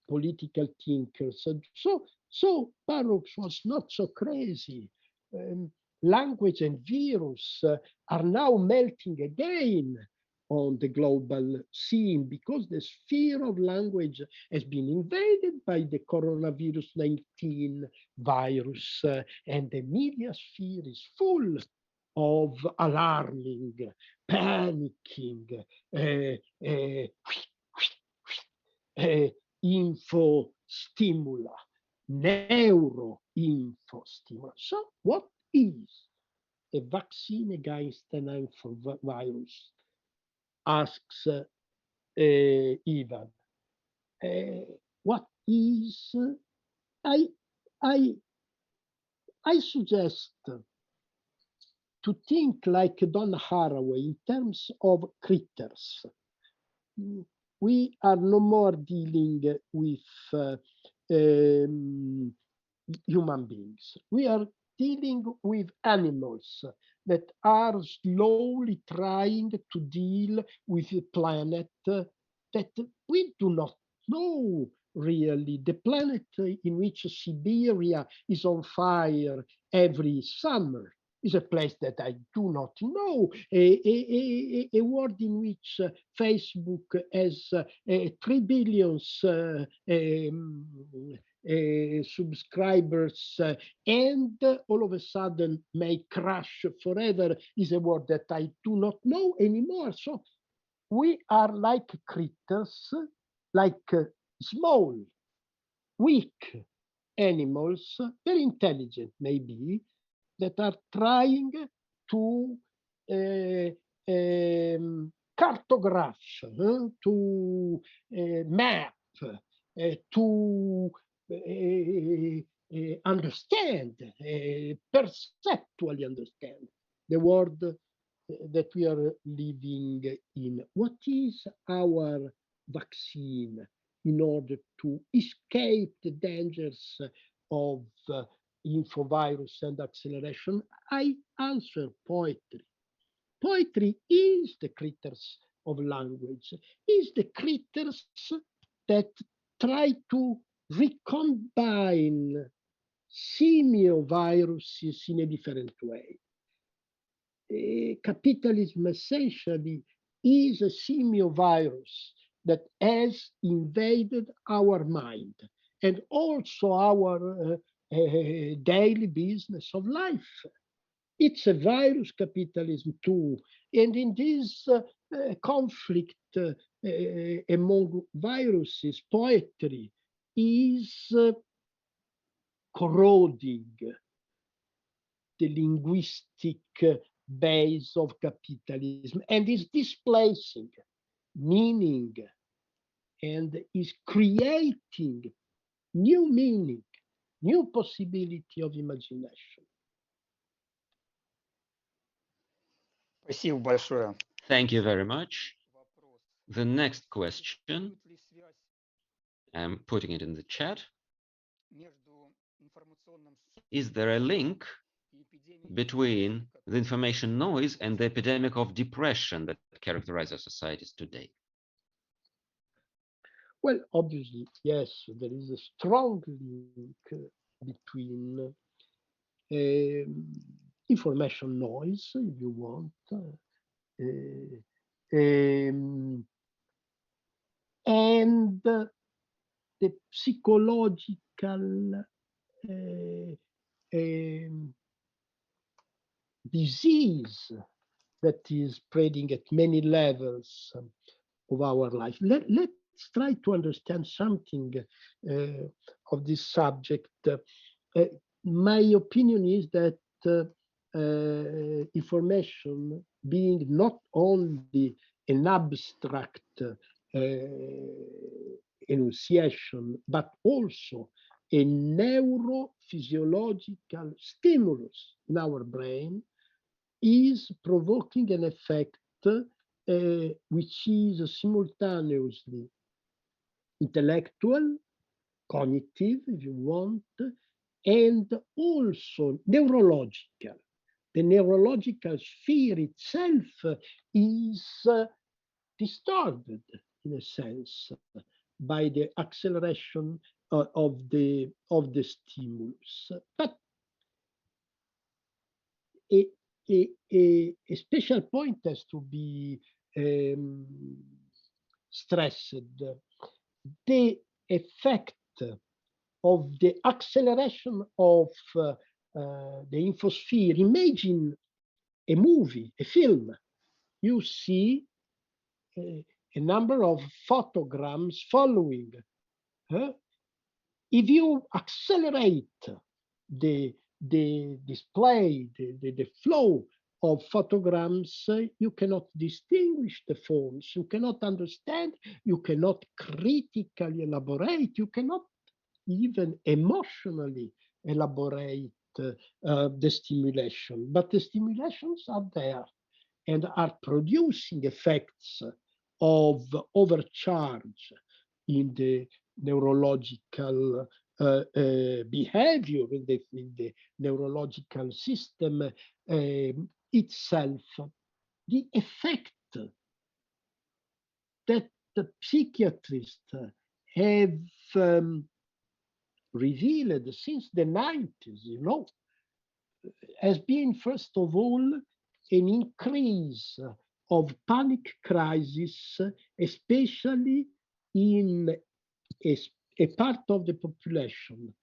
political thinkers. So Burroughs was not so crazy. Language and virus are now melting again on the global scene because the sphere of language has been invaded by the coronavirus 19 virus, and the media sphere is full of alarming, panicking, info stimula, neuro info stimula. So what is a vaccine against an info virus? Asks Ivan. What is? I suggest to think like Don Haraway in terms of critters. We are no more dealing with human beings. We are dealing with animals that are slowly trying to deal with a planet that we do not know really. The planet in which Siberia is on fire every summer is a place that I do not know. A world in which Facebook has 3 billion subscribers and all of a sudden may crash forever is a word that I do not know anymore. So we are like critters, like small, weak animals, very intelligent maybe, that are trying to cartograph, to map, to understand, perceptually understand the world that we are living in. What is our vaccine in order to escape the dangers of infovirus and acceleration? I answer poetry. Poetry is the critters of language, is the critters that try to recombine semioviruses in a different way. Capitalism essentially is a semiovirus that has invaded our mind and also our daily business of life. It's a virus, capitalism too. And in this conflict among viruses, poetry is corroding the linguistic base of capitalism and is displacing meaning and is creating new meaning, new possibility of imagination. Спасибо большое. Thank you very much. The next question, I'm putting it in the chat. Is there a link between the information noise and the epidemic of depression that characterizes societies today? Well, obviously, yes, there is a strong link between information noise, if you want, and the psychological disease that is spreading at many levels of our life. Let's try to understand something of this subject. My opinion is that information being not only an abstract enunciation, but also a neurophysiological stimulus in our brain, is provoking an effect which is simultaneously intellectual, cognitive, if you want, and also neurological. The neurological sphere itself is disturbed, in a sense, by the acceleration of the stimulus. But a special point has to be stressed. The effect of the acceleration of the infosphere. Imagine a movie, a film. You see a number of photograms following. If you accelerate the display, the flow of photograms, you cannot distinguish the forms, you cannot understand, you cannot critically elaborate, you cannot even emotionally elaborate the stimulation. But the stimulations are there and are producing effects of overcharge in the neurological behavior, in the neurological system itself. The effect that the psychiatrists have revealed since the 90s, has been, first of all, an increase of panic crisis, especially in a part of the population,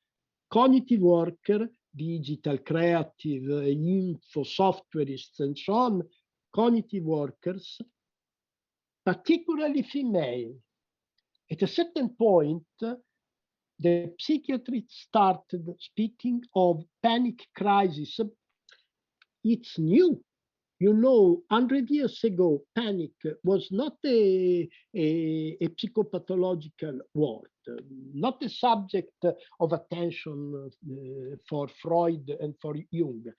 cognitive worker, digital, creative, info, softwareists, and so on, cognitive workers, particularly female. At a certain point, the psychiatrists started speaking of panic crisis. It's new. 100 years ago, panic was not a psychopathological word, not a subject of attention for Freud and for Jung.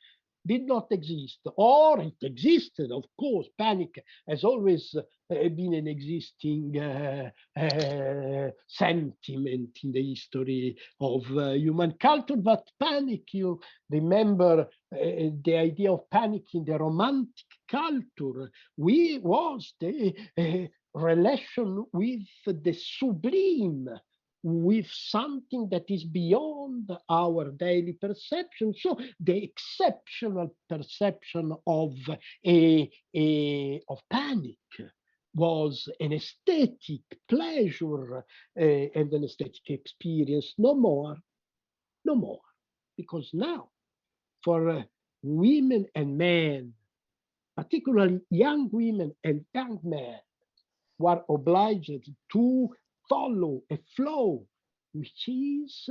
Did not exist, or it existed, of course. Panic has always been an existing sentiment in the history of human culture. But panic, you remember the idea of panic in the Romantic culture was the relation with the sublime, with something that is beyond our daily perception. So the exceptional perception of panic was an aesthetic pleasure and an aesthetic experience. No more, because now for women and men, particularly young women and young men, who are obliged to follow a flow which is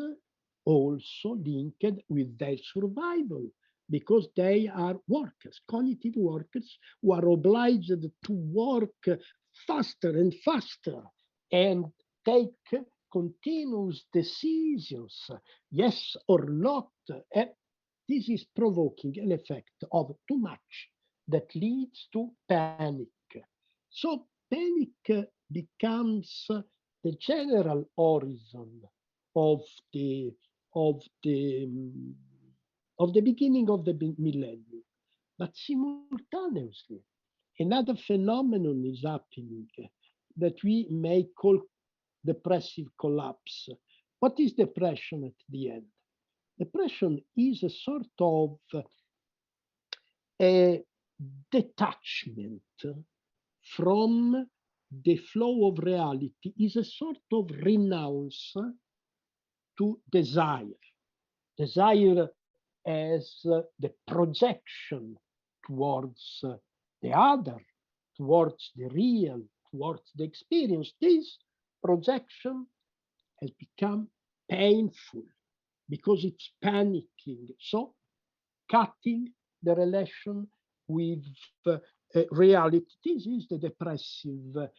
also linked with their survival, because they are workers, cognitive workers, who are obliged to work faster and faster and take continuous decisions, yes or not. And this is provoking an effect of too much that leads to panic. So panic becomes the general horizon of the beginning of the millennium. But simultaneously, another phenomenon is happening that we may call depressive collapse. What is depression at the end? Depression is a sort of a detachment from the flow of reality, is a sort of renounce to desire. Desire as the projection towards the other, towards the real, towards the experience. This projection has become painful because it's panicking. So cutting the relation with reality. This is the depressive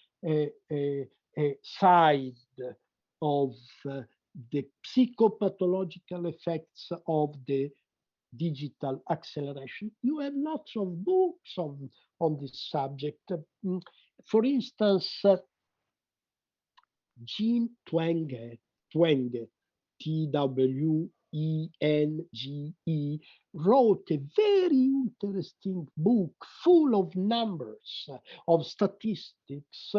side of the psychopathological effects of the digital acceleration. You have lots of books on this subject. For instance, Jean Twenge, Twenge, wrote a very interesting book full of numbers, of statistics.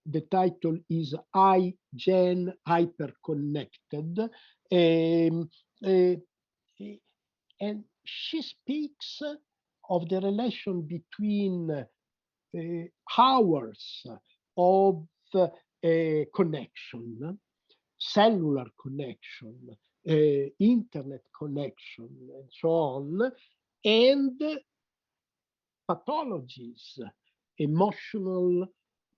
The title is iGen Hyperconnected. And she speaks of the relation between hours of connection, cellular connection, internet connection, and so on, and pathologies, emotional,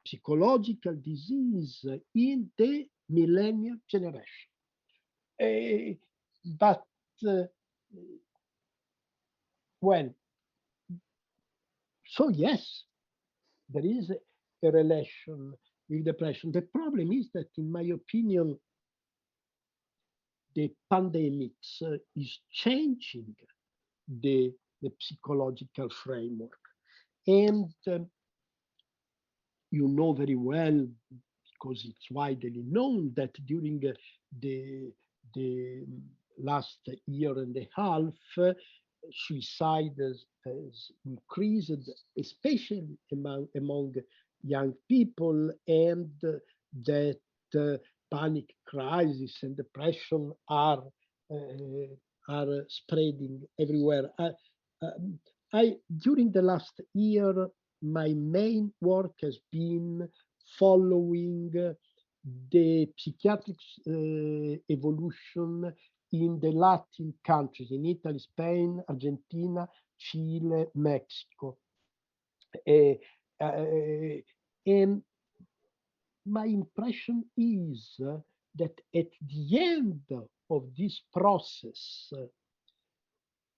psychological disease in the millennial generation. But well, so yes, there is a relation with depression. The problem is that, in my opinion, the pandemics is changing the psychological framework. And you know very well, because it's widely known, that during the last year and a half, suicide has increased, especially among young people, and that panic crisis and depression are spreading everywhere. During the last year, my main work has been following the psychiatric evolution in the Latin countries, in Italy, Spain, Argentina, Chile, Mexico. And my impression is that at the end of this process,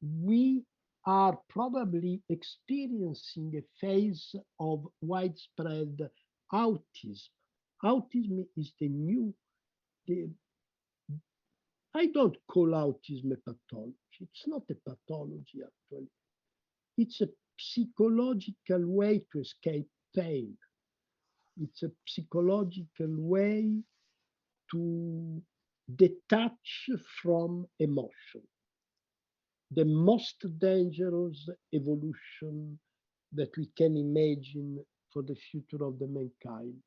we are probably experiencing a phase of widespread autism. Autism is I don't call autism a pathology. It's not a pathology, actually. It's a psychological way to escape pain. It's a psychological way to detach from emotion. The most dangerous evolution that we can imagine for the future of the mankind,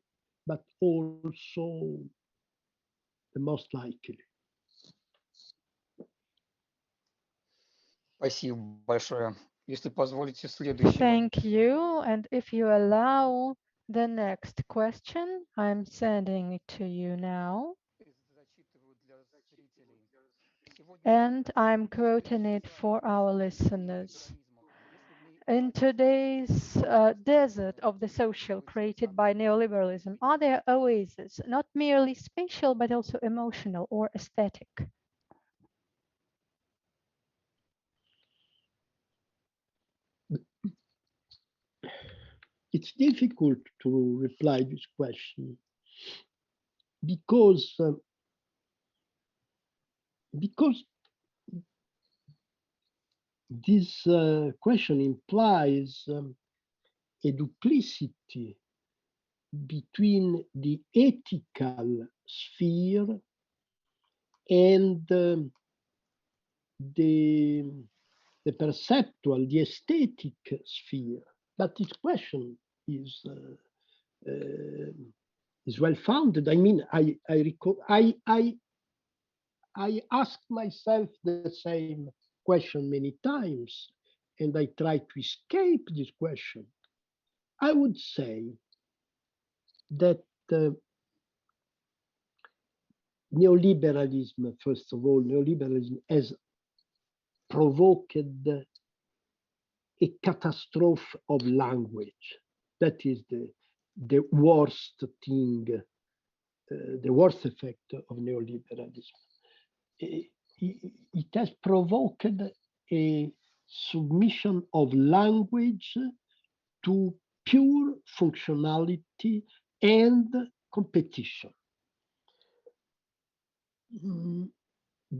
but also the most likely. Спасибо большое. Если позволите, следующий Thank you. And if you allow the next question, I'm sending it to you now. And I'm quoting it for our listeners. In today's desert of the social created by neoliberalism, are there oases, not merely spatial, but also emotional or aesthetic? It's difficult to reply this question because this question implies a duplicity between the ethical sphere and the perceptual, the aesthetic sphere. But this question is well founded. I mean, I asked myself the same question many times, and I try to escape this question. I would say that neoliberalism, first of all, neoliberalism has provoked a catastrophe of language. That is the worst thing, the worst effect of neoliberalism. It has provoked a submission of language to pure functionality and competition.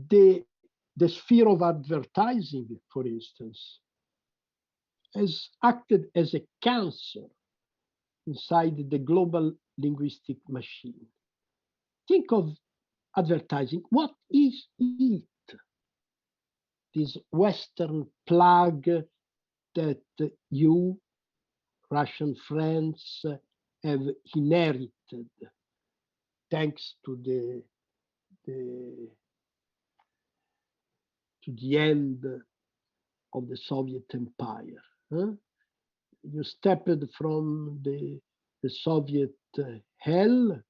The sphere of advertising, for instance, has acted as a cancer inside the global linguistic machine. Think of advertising. What is it? This Western plug that you, Russian friends, have inherited thanks to the end of the Soviet Empire. You stepped from the Soviet hell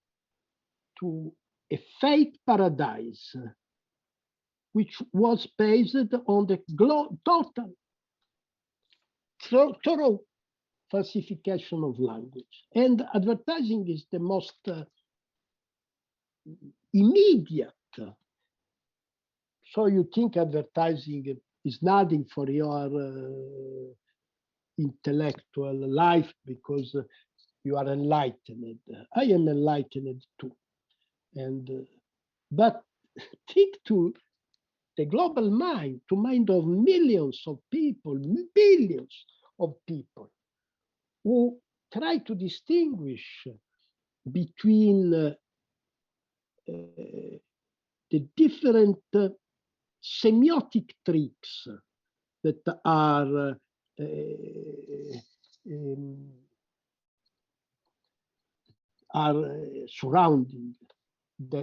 to a fake paradise, which was based on the total, thorough falsification of language. And advertising is the most immediate. So you think advertising is nothing for your intellectual life because you are enlightened. I am enlightened too. And but think to the global mind, to mind of millions of people, billions of people who try to distinguish between the different semiotic tricks that are surrounding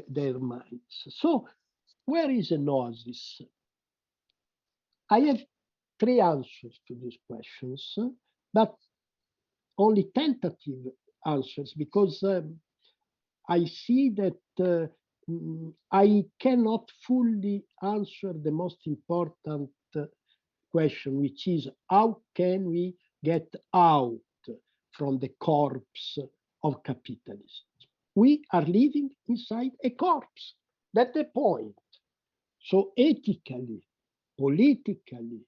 their minds. So where is a gnosis? I have three answers to these questions, but only tentative answers because I see that I cannot fully answer the most important question, which is how can we get out from the corpse of capitalism? We are living inside a corpse. That's the point. So ethically, politically,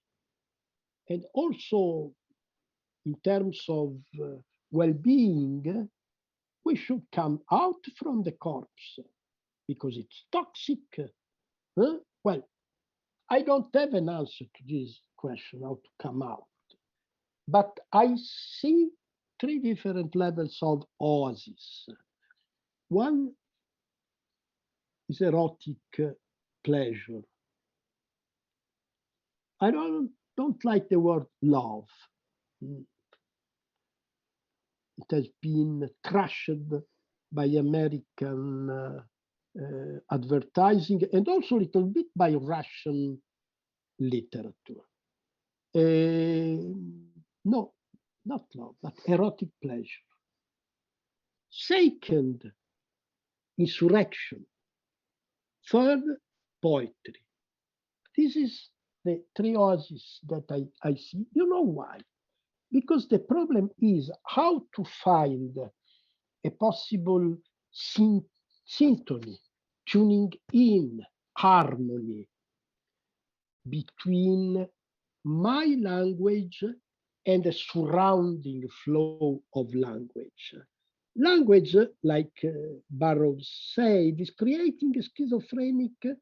and also in terms of well-being, we should come out from the corpse because it's toxic. Well, I don't have an answer to this question, how to come out. But I see three different levels of oasis. One is erotic pleasure. I don't like the word love. It has been trashed by American advertising and also a little bit by Russian literature. No, not love, but erotic pleasure. Second, insurrection. Third, poetry. This is the three oases that I see. You know why? Because the problem is how to find a possible syntony, tuning in, harmony between my language and the surrounding flow of language. Language, like Burroughs said, is creating a schizophrenic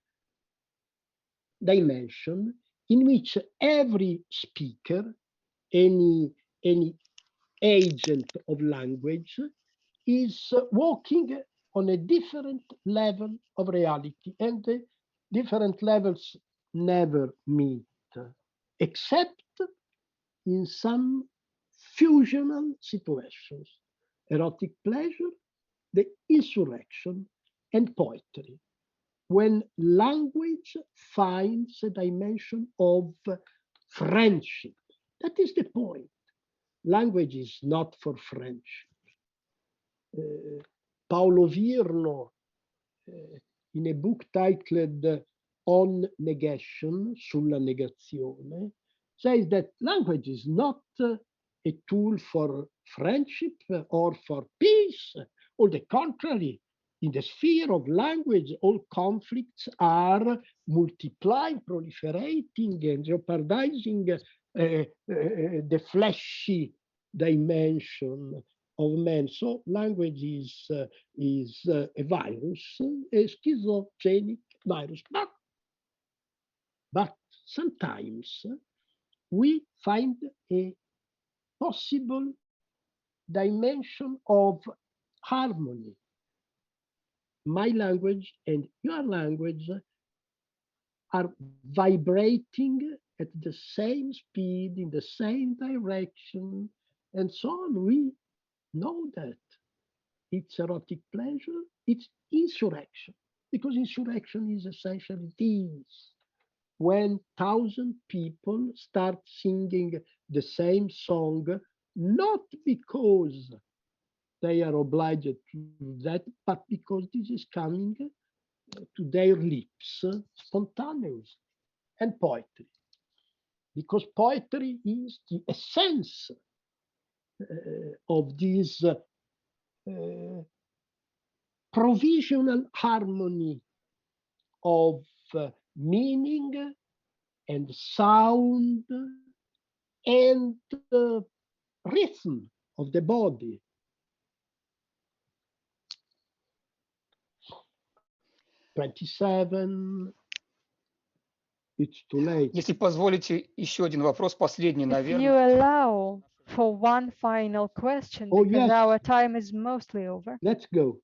dimension in which every speaker, any agent of language, is walking on a different level of reality, and the different levels never meet, except in some fusional situations: erotic pleasure, the insurrection, and poetry. When language finds a dimension of friendship, that is the point. Language is not for friendship. Paolo Virno, in a book titled On Negation, sulla negazione, says that language is not a tool for friendship or for peace. On the contrary, in the sphere of language, all conflicts are multiplying, proliferating, and jeopardizing the fleshy dimension of man. So language is a virus, a schizogenic virus. But sometimes we find a possible dimension of harmony. My language and your language are vibrating at the same speed, in the same direction, and so on. We know that it's erotic pleasure, it's insurrection, because insurrection is essentially this. When 1,000 people start singing the same song, not because they are obliged to do that, but because this is coming to their lips spontaneously. And poetry, because poetry is the essence of this provisional harmony of meaning and sound and rhythm of the body. (27). It's too late. Если позволите, еще один вопрос, последний, If you наверное. allow for one final question, Oh, because yes. our time is mostly over. Let's go.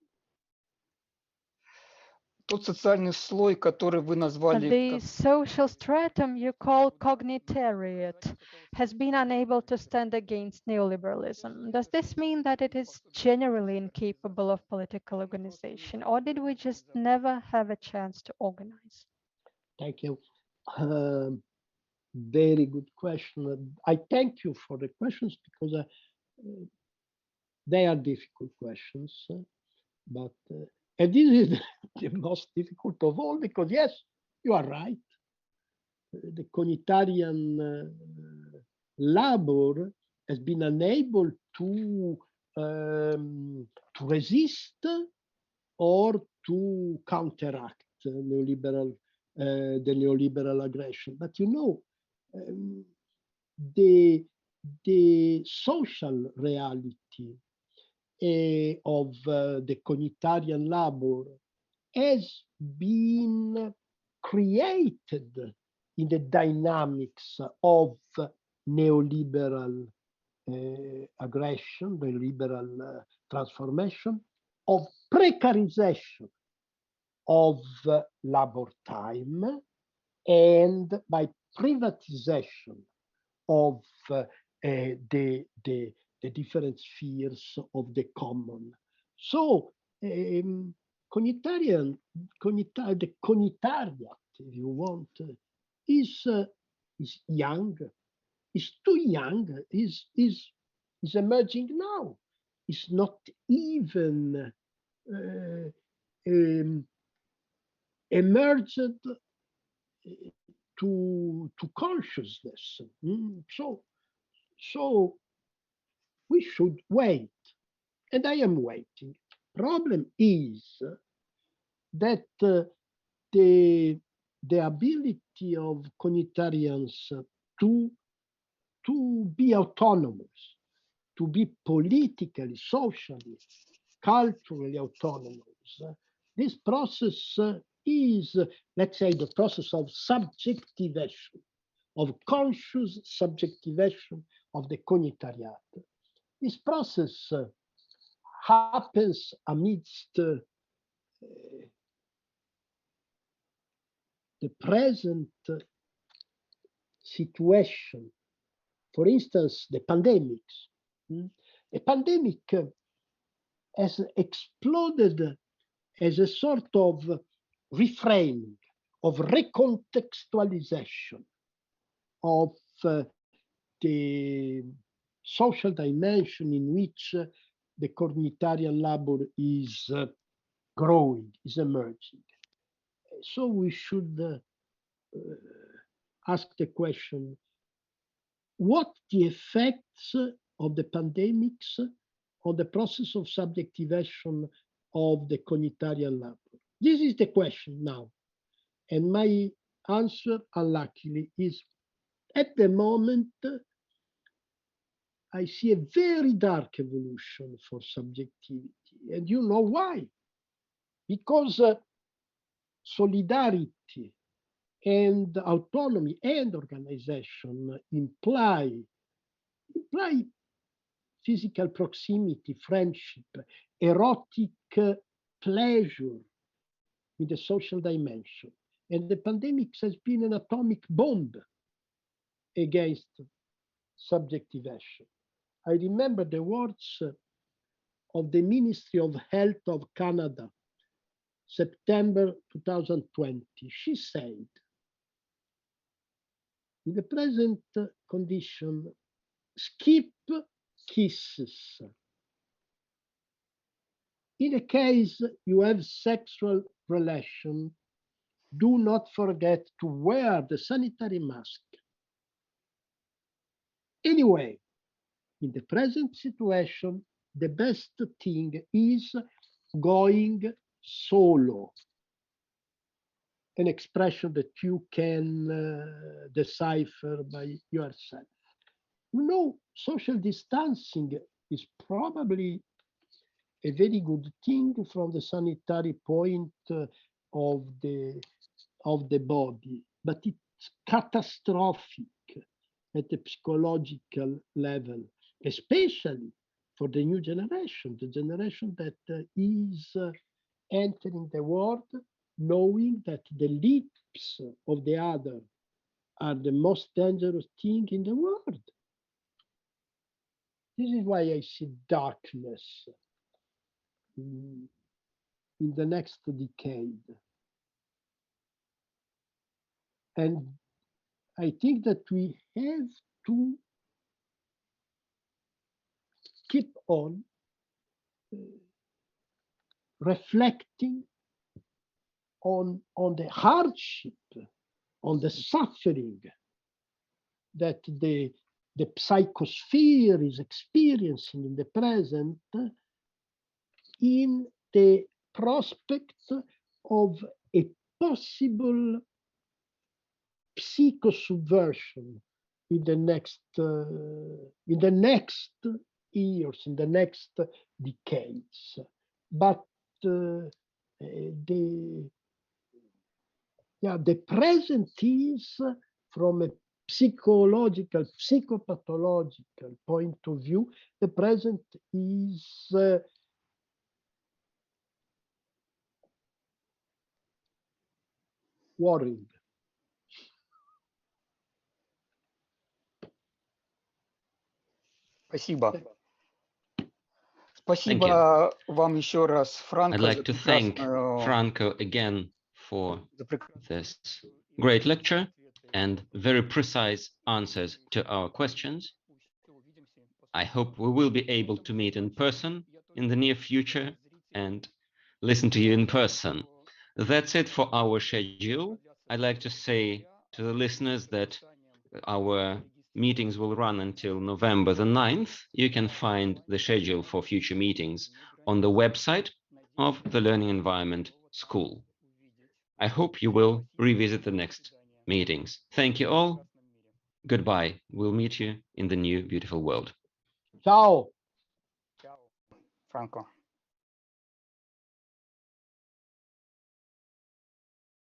Тот социальный слой, который вы назвали The social stratum you call cognitariat has been unable to stand against neoliberalism. Does this mean that it is generally incapable of political organization, or did we just never have a chance to organize? Thank you. Very good question. I thank you for the questions because they are difficult questions. But and this is the most difficult of all because yes, you are right. The cognitarian labor has been unable to resist or to counteract the neoliberal aggression. But you know, the social reality of the cognitarian labor has been created in the dynamics of neoliberal aggression, the liberal transformation, of precarization of labor time, and by privatization of the different spheres of the common. So the cognitariat, if you want, is young, is too young, is emerging now. It's not even emerged to consciousness. So we should wait, and I am waiting. Problem is that the ability of cognitarians to be autonomous, to be politically, socially, culturally autonomous, this process is, let's say, the process of subjectivation, of conscious subjectivation of the cognitariat. This process happens amidst the present situation. For instance, the pandemics. A pandemic has exploded as a sort of reframing, of recontextualization of the social dimension in which the cognitarian labor is growing, is emerging. So we should ask the question, what the effects of the pandemics on the process of subjectivation of the cognitarian labor? This is the question now. And my answer, unluckily, is at the moment, I see a very dark evolution for subjectivity. And you know why? Because solidarity and autonomy and organization imply physical proximity, friendship, erotic pleasure in the social dimension. And the pandemic has been an atomic bomb against subjective action. I remember the words of the Ministry of Health of Canada, September 2020. She said, in the present condition, skip kisses. In a case you have sexual relation, do not forget to wear the sanitary mask. Anyway, in the present situation, the best thing is going solo, an expression that you can decipher by yourself. You know, social distancing is probably a very good thing from the sanitary point of the body, but it's catastrophic at the psychological level, especially for the new generation, the generation that is entering the world knowing that the lips of the other are the most dangerous thing in the world. This is why I see darkness in the next decade. And I think that we have to keep on reflecting on the hardship, on the suffering that the psychosphere is experiencing in the present, in the prospect of a possible psychosubversion in the next years, in the next decades. But the present is, from a psychological, psychopathological point of view, the present is worrying. Спасибо. Спасибо вам еще раз, Франко. I'd like to thank Franco again for this great lecture and very precise answers to our questions. I hope we will be able to meet in person in the near future and listen to you in person. That's it for our schedule. I'd like to say to the listeners that our meetings will run until November the 9th. You can find the schedule for future meetings on the website of the Learning Environment School. I hope you will revisit the next meetings. Thank you all. Goodbye. We'll meet you in the new beautiful world. Ciao. Franco.